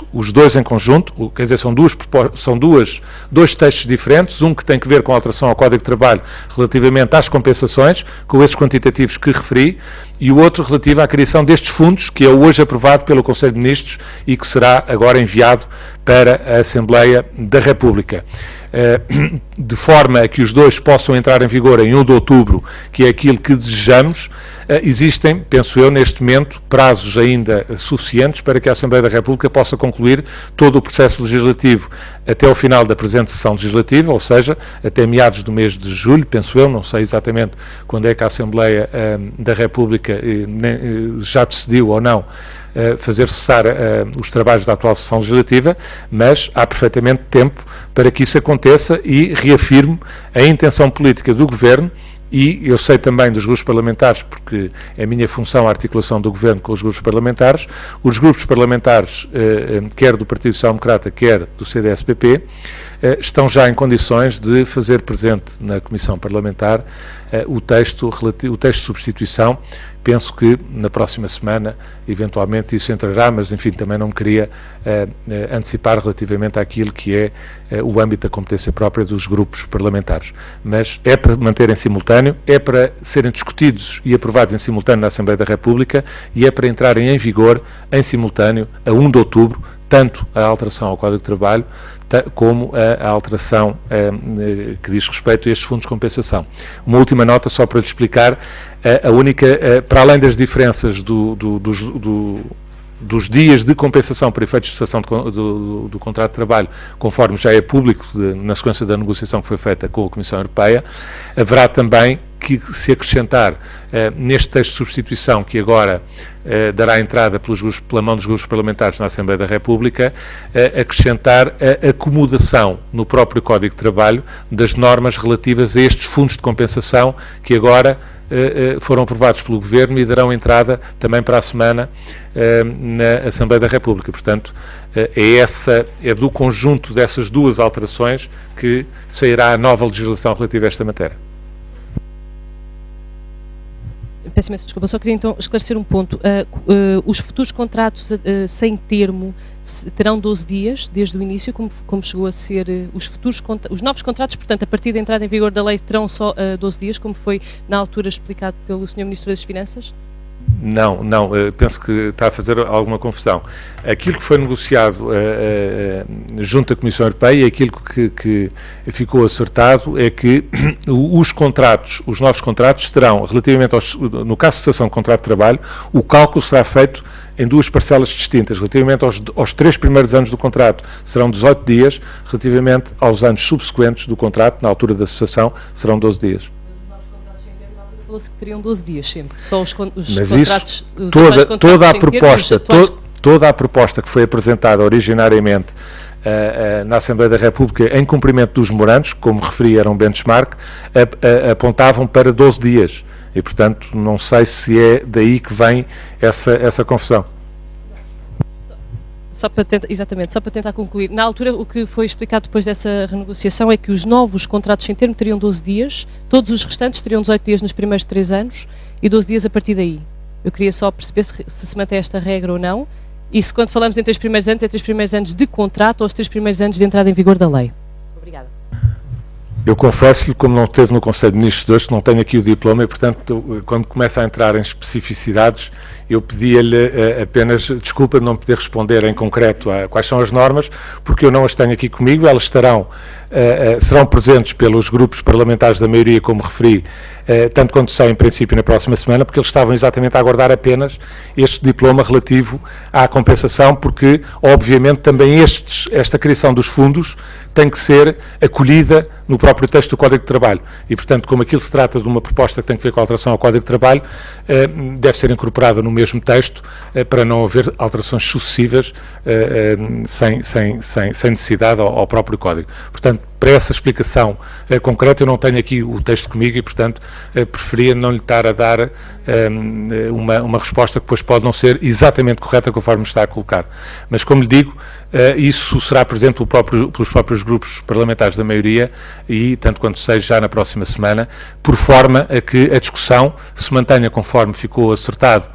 em conjunto, quer dizer, são dois textos diferentes, um que tem que ver com a alteração ao Código de Trabalho relativamente às compensações, com esses quantitativos que referi, e o outro relativo à criação destes fundos, que é hoje aprovado pelo Conselho de Ministros e que será agora enviado para a Assembleia da República. De forma a que os dois possam entrar em vigor em 1 de outubro, que é aquilo que desejamos. Existem, penso eu, neste momento, prazos ainda suficientes para que a Assembleia da República possa concluir todo o processo legislativo até o final da presente sessão legislativa, ou seja, até meados do mês de julho, penso eu, não sei exatamente quando é que a Assembleia da República já decidiu ou não fazer cessar os trabalhos da atual sessão legislativa, mas há perfeitamente tempo para que isso aconteça e reafirmo a intenção política do Governo. E eu sei também dos grupos parlamentares, porque é a minha função a articulação do Governo com os grupos parlamentares. Os grupos parlamentares, quer do Partido Social Democrata, quer do CDS-PP, estão já em condições de fazer presente na Comissão Parlamentar o texto de substituição. Penso que na próxima semana, eventualmente, isso entrará, mas, enfim, também não me queria antecipar relativamente àquilo que é o âmbito da competência própria dos grupos parlamentares. Mas é para manter em simultâneo, é para serem discutidos e aprovados em simultâneo na Assembleia da República e é para entrarem em vigor em simultâneo a 1 de outubro, tanto a alteração ao Código de Trabalho como a alteração que diz respeito a estes fundos de compensação. Uma última nota só para lhe explicar, a única, para além das diferenças dos dias de compensação para efeitos de cessação do contrato de trabalho, conforme já é público na sequência da negociação que foi feita com a Comissão Europeia, haverá também que se acrescentar neste texto de substituição que agora dará entrada pela mão dos grupos parlamentares na Assembleia da República, acrescentar a acomodação no próprio Código de Trabalho das normas relativas a estes fundos de compensação que agora foram aprovados pelo Governo e darão entrada também para a semana na Assembleia da República. Portanto, é do conjunto dessas duas alterações que sairá a nova legislação relativa a esta matéria. Peço imensa desculpa, só queria então esclarecer um ponto. Os futuros contratos sem termo terão 12 dias desde o início, como chegou a ser os novos contratos, portanto, a partir da entrada em vigor da lei terão só 12 dias, como foi na altura explicado pelo Sr. Ministro das Finanças? Não, penso que está a fazer alguma confusão. Aquilo que foi negociado junto à Comissão Europeia, aquilo que ficou acertado é que os novos contratos terão, relativamente no caso de cessação de contrato de trabalho, o cálculo será feito em duas parcelas distintas. Relativamente aos 3 primeiros anos do contrato serão 18 dias, relativamente aos anos subsequentes do contrato, na altura da cessação, serão 12 dias. Falou-se que teriam 12 dias sempre, só os mas contratos... Isso, toda a proposta, toda a proposta que foi apresentada originariamente na Assembleia da República, em cumprimento dos memorandos, como referi, era um benchmark, apontavam para 12 dias. E, portanto, não sei se é daí que vem essa confusão. Exatamente, só para tentar concluir. Na altura, o que foi explicado depois dessa renegociação é que os novos contratos sem termo teriam 12 dias, todos os restantes teriam 18 dias nos primeiros 3 anos e 12 dias a partir daí. Eu queria só perceber se mantém esta regra ou não, e se quando falamos em 3 primeiros anos, é 3 primeiros anos de contrato ou os 3 primeiros anos de entrada em vigor da lei. Obrigada. Eu confesso-lhe, como não esteve no Conselho de Ministros de hoje, não tenho aqui o diploma e, portanto, quando começa a entrar em especificidades, eu pedia-lhe apenas desculpa de não poder responder em concreto a quais são as normas, porque eu não as tenho aqui comigo, elas serão presentes pelos grupos parlamentares da maioria, como referi, tanto quanto sai em princípio na próxima semana, porque eles estavam exatamente a aguardar apenas este diploma relativo à compensação, porque, obviamente, também esta criação dos fundos tem que ser acolhida no próprio texto do Código de Trabalho. E, portanto, como aquilo se trata de uma proposta que tem que ver com a alteração ao Código de Trabalho, deve ser incorporada no mesmo texto para não haver alterações sucessivas sem necessidade ao próprio Código. Portanto, para essa explicação concreta, eu não tenho aqui o texto comigo e, portanto, preferia não lhe estar a dar uma resposta que depois pode não ser exatamente correta conforme está a colocar. Mas, como lhe digo, isso será presente pelos próprios grupos parlamentares da maioria e, tanto quanto seja, já na próxima semana, por forma a que a discussão se mantenha conforme ficou acertado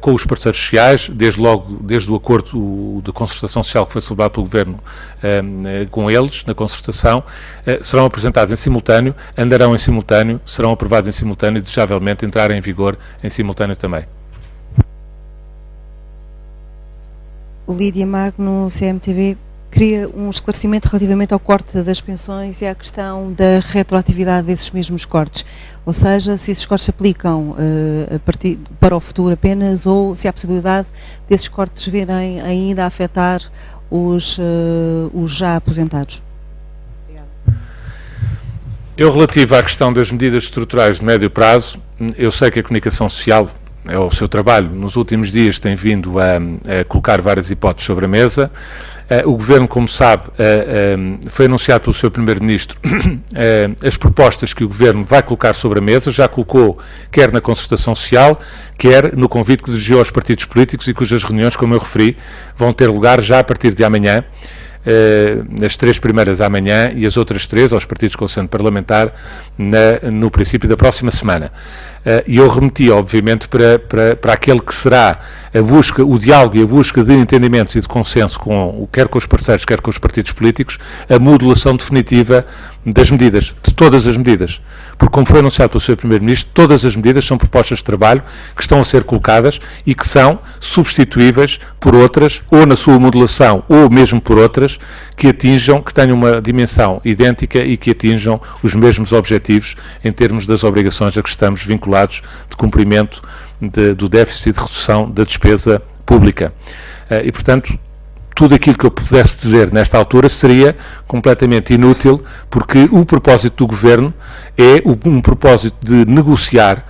com os parceiros sociais, desde o acordo de concertação social que foi celebrado pelo Governo com eles, na concertação, serão apresentados em simultâneo, andarão em simultâneo, serão aprovados em simultâneo e, desejavelmente, entrarem em vigor em simultâneo também. Lídia Magno, CMTV, queria um esclarecimento relativamente ao corte das pensões e à questão da retroatividade desses mesmos cortes. Ou seja, se esses cortes se aplicam para o futuro apenas ou se há possibilidade desses cortes virem ainda a afetar os já aposentados. Obrigada. Eu, relativo à questão das medidas estruturais de médio prazo, eu sei que a comunicação social, é o seu trabalho, nos últimos dias tem vindo a colocar várias hipóteses sobre a mesa. O Governo, como sabe, foi anunciado pelo Sr. Primeiro-Ministro as propostas que o Governo vai colocar sobre a mesa, já colocou quer na concertação social, quer no convite que dirigiu aos partidos políticos e cujas reuniões, como eu referi, vão ter lugar já a partir de amanhã, as 3 primeiras amanhã e as outras 3 aos partidos com assento parlamentar no princípio da próxima semana. E eu remeti, obviamente, para aquele que será a busca, o diálogo e a busca de entendimentos e de consenso quer com os parceiros, quer com os partidos políticos, a modulação definitiva das medidas, de todas as medidas. Porque, como foi anunciado pelo Sr. Primeiro-Ministro, todas as medidas são propostas de trabalho que estão a ser colocadas e que são substituíveis por outras, ou na sua modulação, ou mesmo por outras, que tenham uma dimensão idêntica e que atinjam os mesmos objetivos em termos das obrigações a que estamos vinculados de cumprimento do déficit e de redução da despesa pública. E, portanto, tudo aquilo que eu pudesse dizer nesta altura seria completamente inútil, porque o propósito do Governo é um propósito de negociar,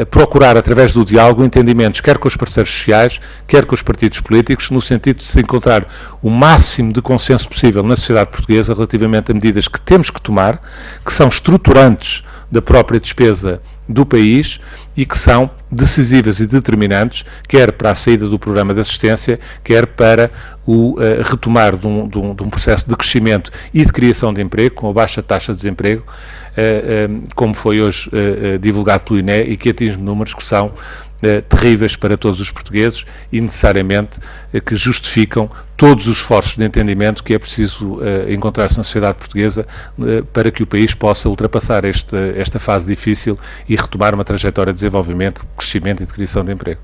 procurar, através do diálogo, entendimentos, quer com os parceiros sociais, quer com os partidos políticos, no sentido de se encontrar o máximo de consenso possível na sociedade portuguesa relativamente a medidas que temos que tomar, que são estruturantes da própria despesa do país e que são decisivas e determinantes, quer para a saída do programa de assistência, quer para o retomar de um processo de crescimento e de criação de emprego, com a baixa taxa de desemprego, como foi hoje divulgado pelo INE, e que atinge números que são terríveis para todos os portugueses e necessariamente que justificam todos os esforços de entendimento que é preciso encontrar-se na sociedade portuguesa para que o país possa ultrapassar esta fase difícil e retomar uma trajetória de desenvolvimento, de crescimento e de criação de emprego.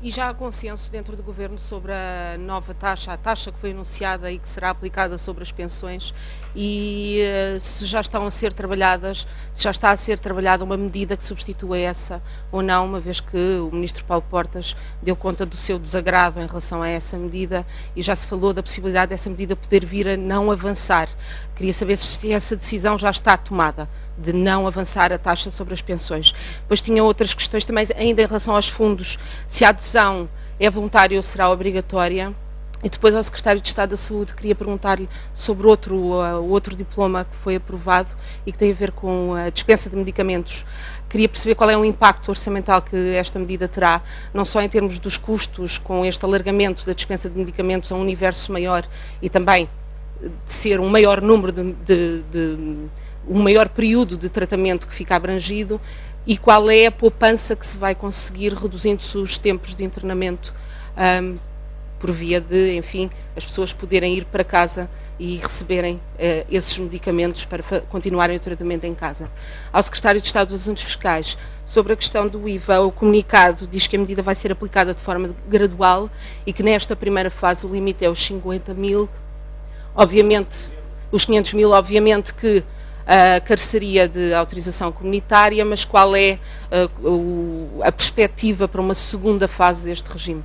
E já há consenso dentro do Governo sobre a nova taxa, a taxa que foi anunciada e que será aplicada sobre as pensões, e se já estão a ser trabalhadas, se já está a ser trabalhada uma medida que substitua essa ou não, uma vez que o Ministro Paulo Portas deu conta do seu desagrado em relação a essa medida e já se falou da possibilidade dessa medida poder vir a não avançar. Queria saber se essa decisão já está tomada de não avançar a taxa sobre as pensões. Depois tinha outras questões também, ainda em relação aos fundos, se a adesão é voluntária ou será obrigatória. E depois ao Secretário de Estado da Saúde queria perguntar-lhe sobre outro diploma que foi aprovado e que tem a ver com a dispensa de medicamentos. Queria perceber qual é o impacto orçamental que esta medida terá, não só em termos dos custos com este alargamento da dispensa de medicamentos a um universo maior e também de ser um maior número um maior período de tratamento que fica abrangido, e qual é a poupança que se vai conseguir reduzindo-se os tempos de internamento por via de, enfim, as pessoas poderem ir para casa e receberem esses medicamentos para continuarem o tratamento em casa. Ao Secretário de Estado dos Assuntos Fiscais, sobre a questão do IVA, o comunicado diz que a medida vai ser aplicada de forma gradual e que nesta primeira fase o limite é os 50 mil, obviamente, os 500 mil, obviamente que careceria de autorização comunitária, mas qual é a perspectiva para uma segunda fase deste regime?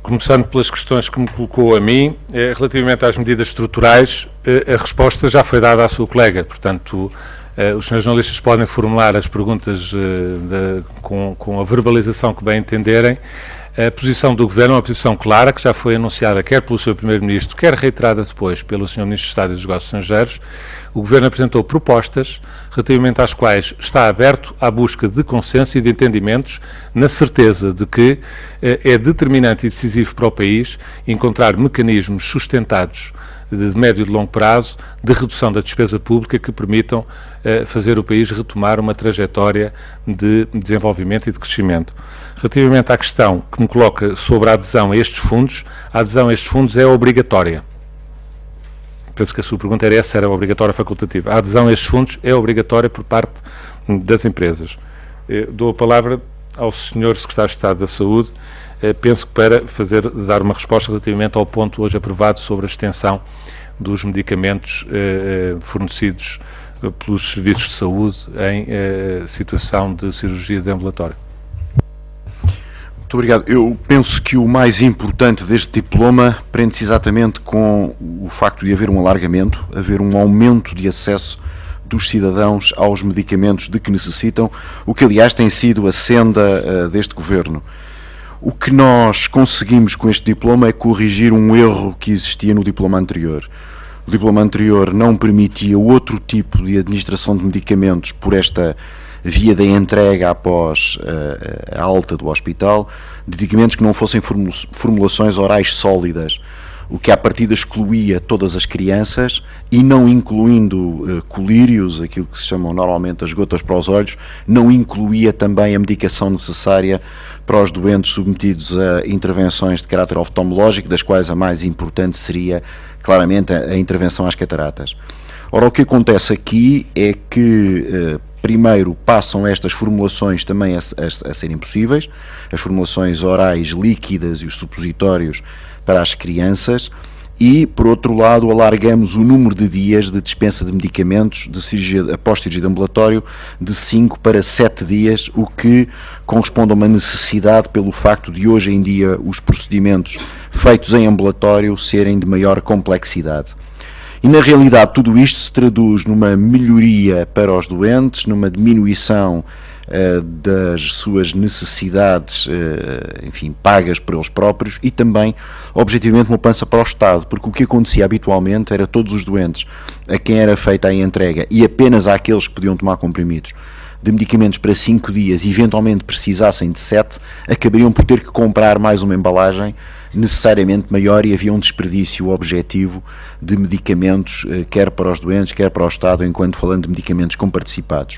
Começando pelas questões que me colocou a mim, relativamente às medidas estruturais, a resposta já foi dada à sua colega, portanto, os senhores jornalistas podem formular as perguntas com a verbalização que bem entenderem. A posição do Governo é uma posição clara, que já foi anunciada quer pelo Sr. Primeiro-Ministro, quer reiterada depois pelo Sr. Ministro de Estado e dos Negócios Estrangeiros. O Governo apresentou propostas relativamente às quais está aberto à busca de consenso e de entendimentos, na certeza de que é determinante e decisivo para o país encontrar mecanismos sustentados de médio e de longo prazo de redução da despesa pública que permitam fazer o país retomar uma trajetória de desenvolvimento e de crescimento. Relativamente à questão que me coloca sobre a adesão a estes fundos, a adesão a estes fundos é obrigatória. Penso que a sua pergunta era essa, era obrigatória ou facultativa. A adesão a estes fundos é obrigatória por parte das empresas. Dou a palavra ao Sr. Secretário de Estado da Saúde, penso que para dar uma resposta relativamente ao ponto hoje aprovado sobre a extensão dos medicamentos fornecidos pelos serviços de saúde em situação de cirurgia de ambulatório. Muito obrigado. Eu penso que o mais importante deste diploma prende-se exatamente com o facto de haver um alargamento, haver um aumento de acesso dos cidadãos aos medicamentos de que necessitam, o que aliás tem sido a senda deste Governo. O que nós conseguimos com este diploma é corrigir um erro que existia no diploma anterior. O diploma anterior não permitia outro tipo de administração de medicamentos por esta via da entrega após a alta do hospital, de medicamentos que não fossem formulações orais sólidas, o que à partida excluía todas as crianças e não incluindo colírios, aquilo que se chamam normalmente as gotas para os olhos, não incluía também a medicação necessária para os doentes submetidos a intervenções de caráter oftalmológico, das quais a mais importante seria claramente a intervenção às cataratas. Ora, o que acontece aqui é que primeiro passam estas formulações também a serem possíveis, as formulações orais líquidas e os supositórios para as crianças, e, por outro lado, alargamos o número de dias de dispensa de medicamentos de cirurgia, após cirurgia de ambulatório de 5 para 7 dias, o que corresponde a uma necessidade pelo facto de hoje em dia os procedimentos feitos em ambulatório serem de maior complexidade. E, na realidade, tudo isto se traduz numa melhoria para os doentes, numa diminuição das suas necessidades, enfim, pagas por eles próprios, e também, objetivamente, uma poupança para o Estado, porque o que acontecia habitualmente era todos os doentes a quem era feita a entrega, e apenas àqueles que podiam tomar comprimidos de medicamentos para 5 dias e eventualmente precisassem de 7, acabariam por ter que comprar mais uma embalagem necessariamente maior, e havia um desperdício objetivo de medicamentos, quer para os doentes, quer para o Estado, enquanto falando de medicamentos comparticipados.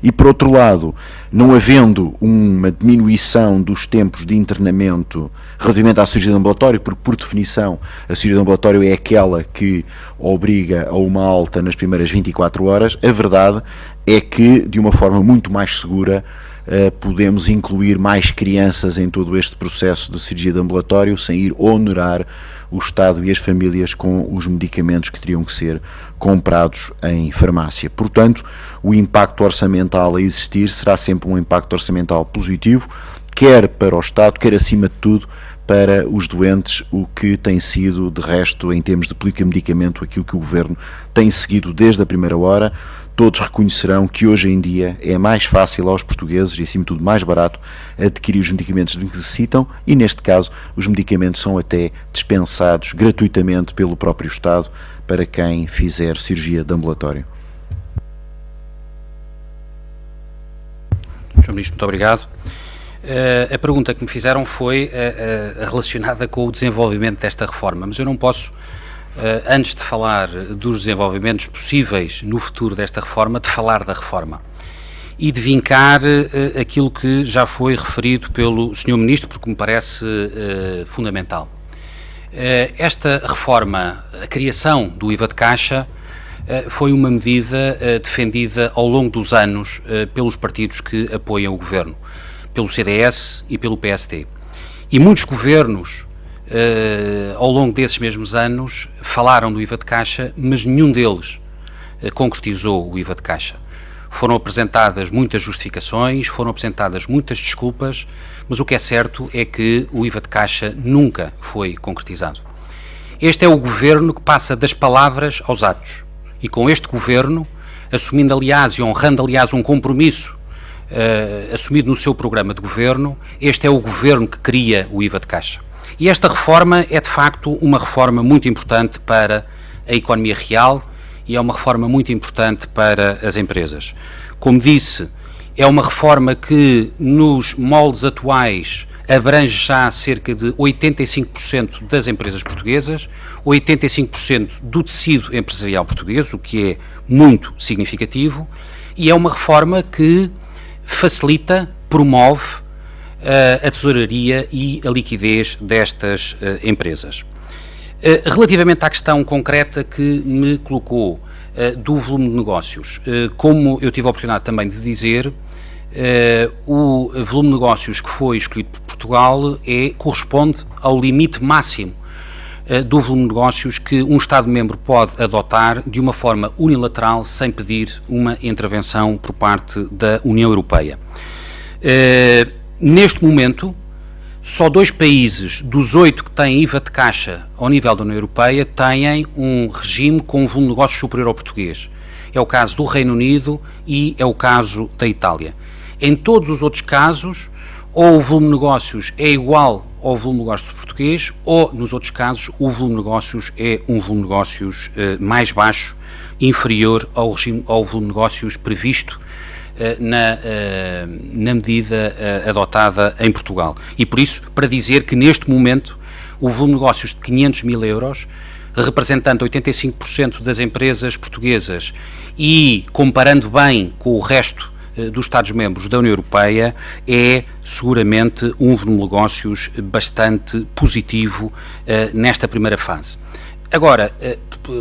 E, por outro lado, não havendo uma diminuição dos tempos de internamento relativamente à cirurgia de ambulatório, porque, por definição, a cirurgia de ambulatório é aquela que obriga a uma alta nas primeiras 24 horas, a verdade é que, de uma forma muito mais segura, podemos incluir mais crianças em todo este processo de cirurgia de ambulatório sem ir onerar o Estado e as famílias com os medicamentos que teriam que ser comprados em farmácia. Portanto, o impacto orçamental a existir será sempre um impacto orçamental positivo, quer para o Estado, quer acima de tudo para os doentes, o que tem sido, de resto, em termos de política de medicamento, aquilo que o Governo tem seguido desde a primeira hora. Todos reconhecerão que hoje em dia é mais fácil aos portugueses e, acima de tudo, mais barato adquirir os medicamentos de que necessitam e, neste caso, os medicamentos são até dispensados gratuitamente pelo próprio Estado para quem fizer cirurgia de ambulatório. Sr. Ministro, muito obrigado. A pergunta que me fizeram foi relacionada com o desenvolvimento desta reforma, mas eu não posso, antes de falar dos desenvolvimentos possíveis no futuro desta reforma, de falar da reforma e de vincar aquilo que já foi referido pelo Sr. Ministro, porque me parece fundamental. Esta reforma, a criação do IVA de caixa, foi uma medida defendida ao longo dos anos pelos partidos que apoiam o Governo, pelo CDS e pelo PSD. E muitos governos, ao longo desses mesmos anos, falaram do IVA de caixa, mas nenhum deles concretizou o IVA de caixa. Foram apresentadas muitas justificações, foram apresentadas muitas desculpas, mas o que é certo é que o IVA de caixa nunca foi concretizado. Este é o governo que passa das palavras aos atos. E com este governo, assumindo aliás e honrando aliás um compromisso assumido no seu programa de governo, este é o governo que cria o IVA de caixa. E esta reforma é de facto uma reforma muito importante para a economia real e é uma reforma muito importante para as empresas. Como disse, é uma reforma que nos moldes atuais abrange já cerca de 85% das empresas portuguesas, 85% do tecido empresarial português, o que é muito significativo, e é uma reforma que facilita, promove a tesouraria e a liquidez destas empresas. Relativamente à questão concreta que me colocou do volume de negócios, como eu tive a oportunidade também de dizer, o volume de negócios que foi escolhido por Portugal corresponde ao limite máximo do volume de negócios que um Estado-membro pode adotar de uma forma unilateral sem pedir uma intervenção por parte da União Europeia. Neste momento, só 2 países dos 8 que têm IVA de caixa ao nível da União Europeia têm um regime com um volume de negócios superior ao português. É o caso do Reino Unido e é o caso da Itália. Em todos os outros casos, ou o volume de negócios é igual ao volume de negócios português, ou, nos outros casos, o volume de negócios é um volume de negócios mais baixo, inferior ao volume de negócios previsto na medida adotada em Portugal. E por isso, para dizer que neste momento o volume de negócios de 500 mil euros, representando 85% das empresas portuguesas e comparando bem com o resto dos Estados-membros da União Europeia, é seguramente um volume de negócios bastante positivo nesta primeira fase. Agora,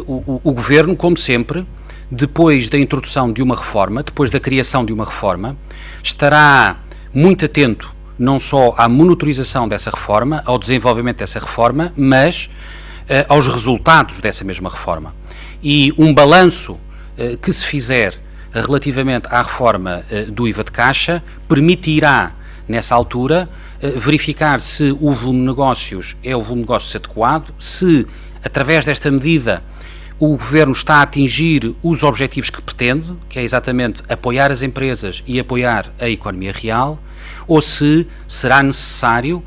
o Governo, como sempre, depois da introdução de uma reforma, depois da criação de uma reforma, estará muito atento não só à monitorização dessa reforma, ao desenvolvimento dessa reforma, mas aos resultados dessa mesma reforma. E um balanço que se fizer relativamente à reforma do IVA de caixa permitirá, nessa altura, verificar se o volume de negócios é o volume de negócios adequado, se, através desta medida, o Governo está a atingir os objetivos que pretende, que é exatamente apoiar as empresas e apoiar a economia real, ou se será necessário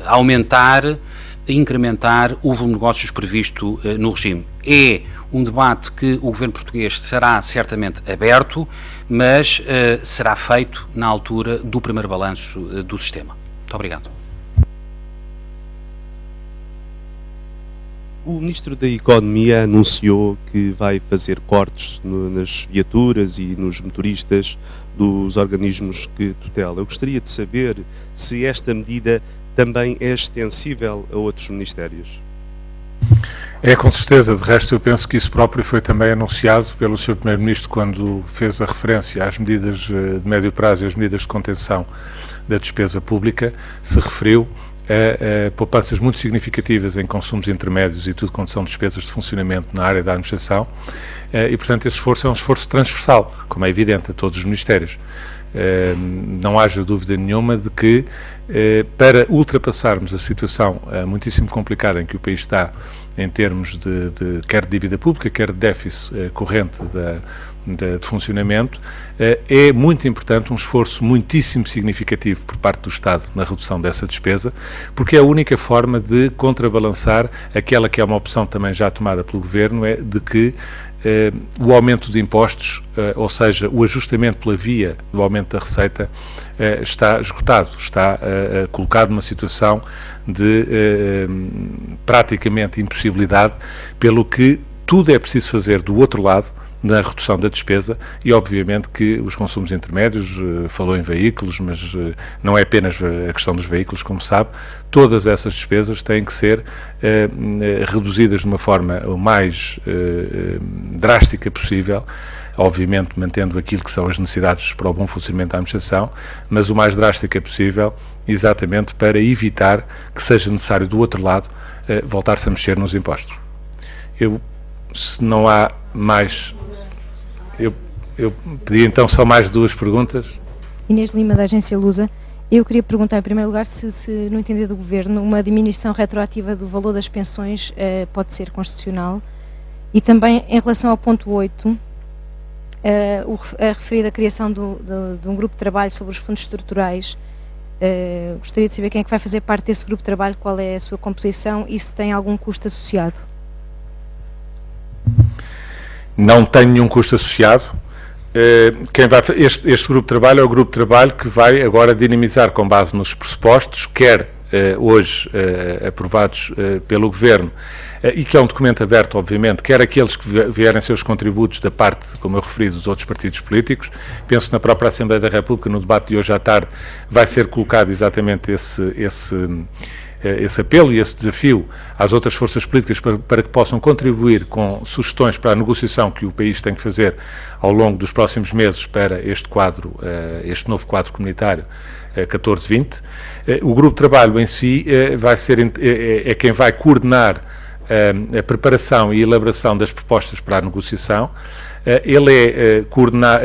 aumentar, incrementar o volume de negócios previsto no regime. É um debate que o Governo português será certamente aberto, mas será feito na altura do primeiro balanço do sistema. Muito obrigado. O Ministro da Economia anunciou que vai fazer cortes nas viaturas e nos motoristas dos organismos que tutela. Eu gostaria de saber se esta medida também é extensível a outros ministérios. É, com certeza. De resto, eu penso que isso próprio foi também anunciado pelo Sr. Primeiro-Ministro quando fez a referência às medidas de médio prazo e às medidas de contenção da despesa pública, se referiu a poupanças muito significativas em consumos intermédios e tudo quanto são despesas de funcionamento na área da administração e, portanto, esse esforço é um esforço transversal, como é evidente, a todos os ministérios. não haja dúvida nenhuma de que, para ultrapassarmos a situação muitíssimo complicada em que o país está, em termos quer de dívida pública, quer de déficit corrente de funcionamento, é muito importante um esforço muitíssimo significativo por parte do Estado na redução dessa despesa, porque é a única forma de contrabalançar aquela que é uma opção também já tomada pelo Governo, é de que o aumento de impostos, ou seja, o ajustamento pela via do aumento da receita, está esgotado, está colocado numa situação de praticamente impossibilidade, pelo que tudo é preciso fazer do outro lado, na redução da despesa, e obviamente que os consumos intermédios, falou em veículos, mas não é apenas a questão dos veículos, como sabe, todas essas despesas têm que ser reduzidas de uma forma o mais drástica possível, obviamente mantendo aquilo que são as necessidades para o bom funcionamento da administração, mas o mais drástica possível, exatamente para evitar que seja necessário do outro lado voltar-se a mexer nos impostos. Se não há mais... Eu pedi então só mais duas perguntas. Inês Lima, da Agência Lusa. Eu queria perguntar, em primeiro lugar, se no entender do Governo, uma diminuição retroativa do valor das pensões pode ser constitucional. E também, em relação ao ponto 8, a referida criação de um grupo de trabalho sobre os fundos estruturais, gostaria de saber quem é que vai fazer parte desse grupo de trabalho, qual é a sua composição e se tem algum custo associado. Não tem nenhum custo associado. Este grupo de trabalho é o grupo de trabalho que vai agora dinamizar com base nos pressupostos, quer hoje aprovados pelo Governo, e que é um documento aberto, obviamente, quer aqueles que vierem seus contributos da parte, como eu referi, dos outros partidos políticos. Penso que na própria Assembleia da República, no debate de hoje à tarde, vai ser colocado exatamente esse apelo e esse desafio às outras forças políticas para que possam contribuir com sugestões para a negociação que o país tem que fazer ao longo dos próximos meses para este quadro, este novo quadro comunitário 14-20. O grupo de trabalho em si é quem vai coordenar a preparação e elaboração das propostas para a negociação. Ele é coordenar,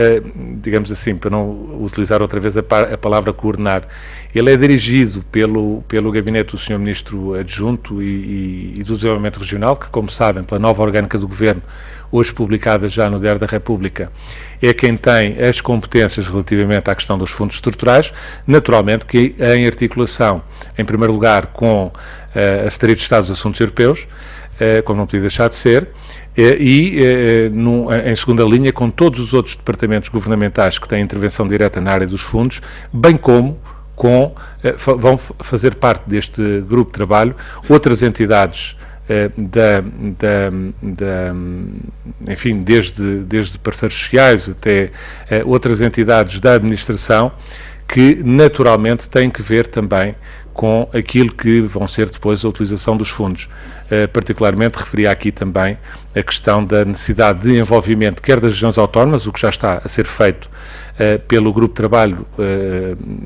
digamos assim, para não utilizar outra vez a palavra coordenar, ele é dirigido pelo gabinete do Sr. Ministro Adjunto e do Desenvolvimento Regional, que, como sabem, pela nova orgânica do Governo, hoje publicada já no Diário da República, é quem tem as competências relativamente à questão dos fundos estruturais, naturalmente que em articulação, em primeiro lugar, com a Secretaria de Estado dos Assuntos Europeus, como não podia deixar de ser, em segunda linha, com todos os outros departamentos governamentais que têm intervenção direta na área dos fundos, bem como vão fazer parte deste grupo de trabalho outras entidades, enfim, desde parceiros sociais até outras entidades da administração, que naturalmente têm que ver também com aquilo que vão ser depois a utilização dos fundos. Particularmente referia aqui também a questão da necessidade de envolvimento quer das regiões autónomas, o que já está a ser feito pelo grupo de trabalho,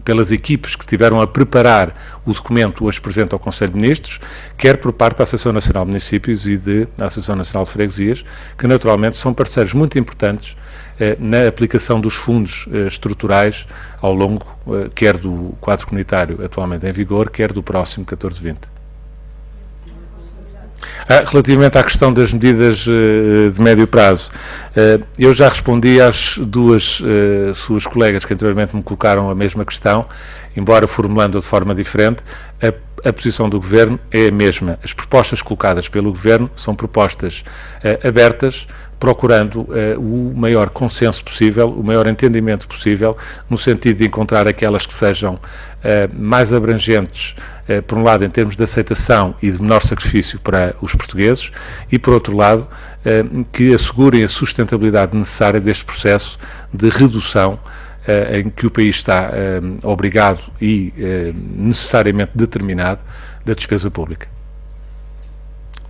pelas equipes que tiveram a preparar o documento hoje presente ao Conselho de Ministros, quer por parte da Associação Nacional de Municípios e da Associação Nacional de Freguesias, que naturalmente são parceiros muito importantes na aplicação dos fundos estruturais ao longo, quer do quadro comunitário atualmente em vigor, quer do próximo 14-20. Relativamente à questão das medidas de médio prazo, eu já respondi às duas suas colegas que anteriormente me colocaram a mesma questão, embora formulando-a de forma diferente. A posição do Governo é a mesma. As propostas colocadas pelo Governo são propostas abertas, procurando o maior consenso possível, o maior entendimento possível, no sentido de encontrar aquelas que sejam mais abrangentes, por um lado, em termos de aceitação e de menor sacrifício para os portugueses, e, por outro lado, que assegurem a sustentabilidade necessária deste processo de redução em que o país está obrigado e necessariamente determinado da despesa pública.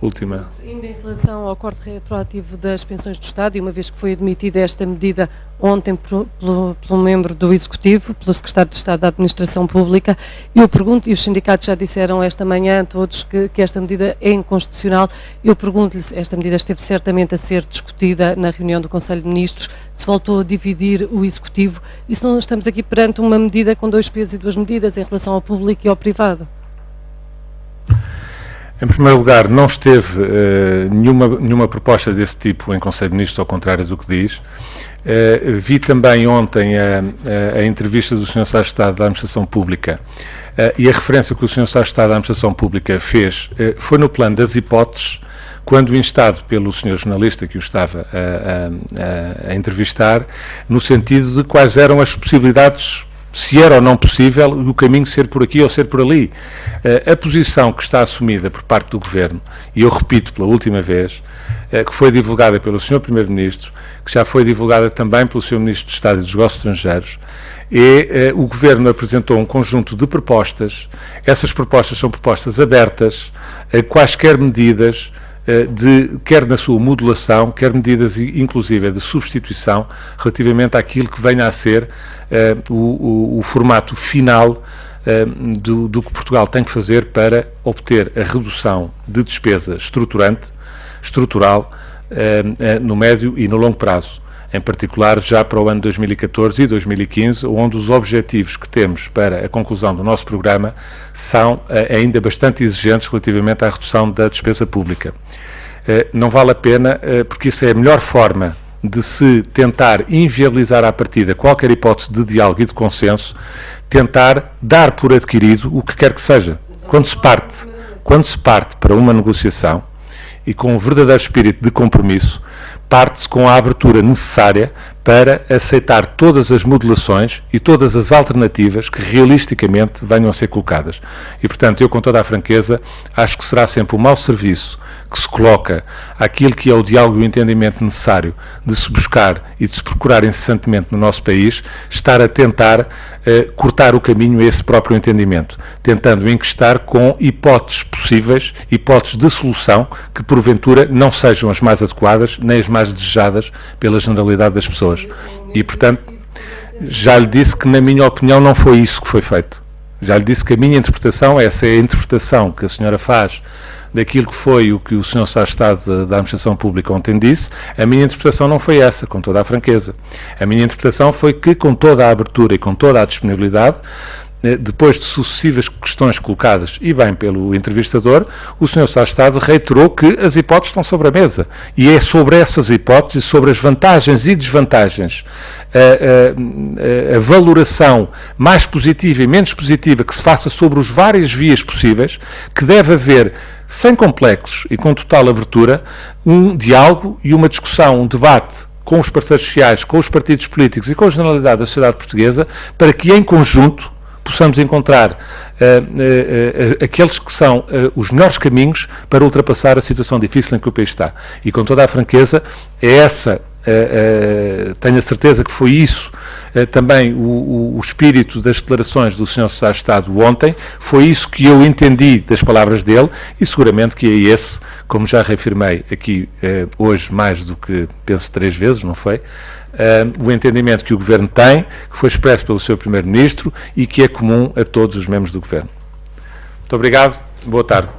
última. Ainda em relação ao corte retroativo das pensões do Estado, e uma vez que foi admitida esta medida ontem pelo membro do Executivo, pelo Secretário de Estado da Administração Pública, eu pergunto, e os sindicatos já disseram esta manhã todos que esta medida é inconstitucional, eu pergunto-lhe se esta medida esteve certamente a ser discutida na reunião do Conselho de Ministros, se voltou a dividir o Executivo, e se não estamos aqui perante uma medida com dois pesos e duas medidas em relação ao público e ao privado. Em primeiro lugar, não esteve nenhuma proposta desse tipo em Conselho de Ministros, ao contrário do que diz. Vi também ontem a entrevista do Sr. Secretário de Estado da Administração Pública e a referência que o Sr. Secretário de Estado da Administração Pública fez foi no plano das hipóteses, quando instado pelo Sr. jornalista que o estava a entrevistar, no sentido de quais eram as possibilidades, se era ou não possível o caminho ser por aqui ou ser por ali. A posição que está assumida por parte do Governo, e eu repito pela última vez, que foi divulgada pelo Sr. Primeiro-Ministro, que já foi divulgada também pelo Sr. Ministro de Estado e dos Negócios Estrangeiros, o Governo apresentou um conjunto de propostas. Essas propostas são propostas abertas a quaisquer medidas, quer na sua modulação, quer medidas inclusive de substituição relativamente àquilo que venha a ser o formato final do que Portugal tem que fazer para obter a redução de despesa estrutural no médio e no longo prazo, em particular já para o ano 2014 e 2015, onde os objetivos que temos para a conclusão do nosso programa são ainda bastante exigentes relativamente à redução da despesa pública. Não vale a pena, porque isso é a melhor forma de se tentar inviabilizar à partida qualquer hipótese de diálogo e de consenso, tentar dar por adquirido o que quer que seja. Quando se parte para uma negociação e com um verdadeiro espírito de compromisso, parte-se com a abertura necessária para aceitar todas as modulações e todas as alternativas que realisticamente venham a ser colocadas. E, portanto, eu com toda a franqueza, acho que será sempre um mau serviço que se coloca àquilo que é o diálogo e o entendimento necessário de se buscar e de se procurar incessantemente no nosso país, estar a tentar cortar o caminho a esse próprio entendimento, tentando encostar com hipóteses possíveis, hipóteses de solução que porventura não sejam as mais adequadas nem as mais desejadas pela generalidade das pessoas. E, portanto, já lhe disse que, na minha opinião, não foi isso que foi feito. Já lhe disse que a minha interpretação, essa é a interpretação que a senhora faz daquilo que foi o que o Sr. Secretário de Estado da Administração Pública ontem disse. A minha interpretação não foi essa, com toda a franqueza. A minha interpretação foi que, com toda a abertura e com toda a disponibilidade, depois de sucessivas questões colocadas, e bem pelo entrevistador, o Sr. Secretário de Estado reiterou que as hipóteses estão sobre a mesa. E é sobre essas hipóteses, sobre as vantagens e desvantagens, a valoração mais positiva e menos positiva que se faça sobre as várias vias possíveis, que deve haver, sem complexos e com total abertura, um diálogo e uma discussão, um debate com os parceiros sociais, com os partidos políticos e com a generalidade da sociedade portuguesa, para que em conjunto possamos encontrar aqueles que são os melhores caminhos para ultrapassar a situação difícil em que o país está. E com toda a franqueza, é essa, tenho a certeza que foi isso também o espírito das declarações do Sr. Secretário de Estado ontem, foi isso que eu entendi das palavras dele, e seguramente que é esse, como já reafirmei aqui hoje mais do que, penso, 3 vezes, não foi? O entendimento que o Governo tem, que foi expresso pelo Sr. Primeiro-Ministro e que é comum a todos os membros do Governo. Muito obrigado, boa tarde.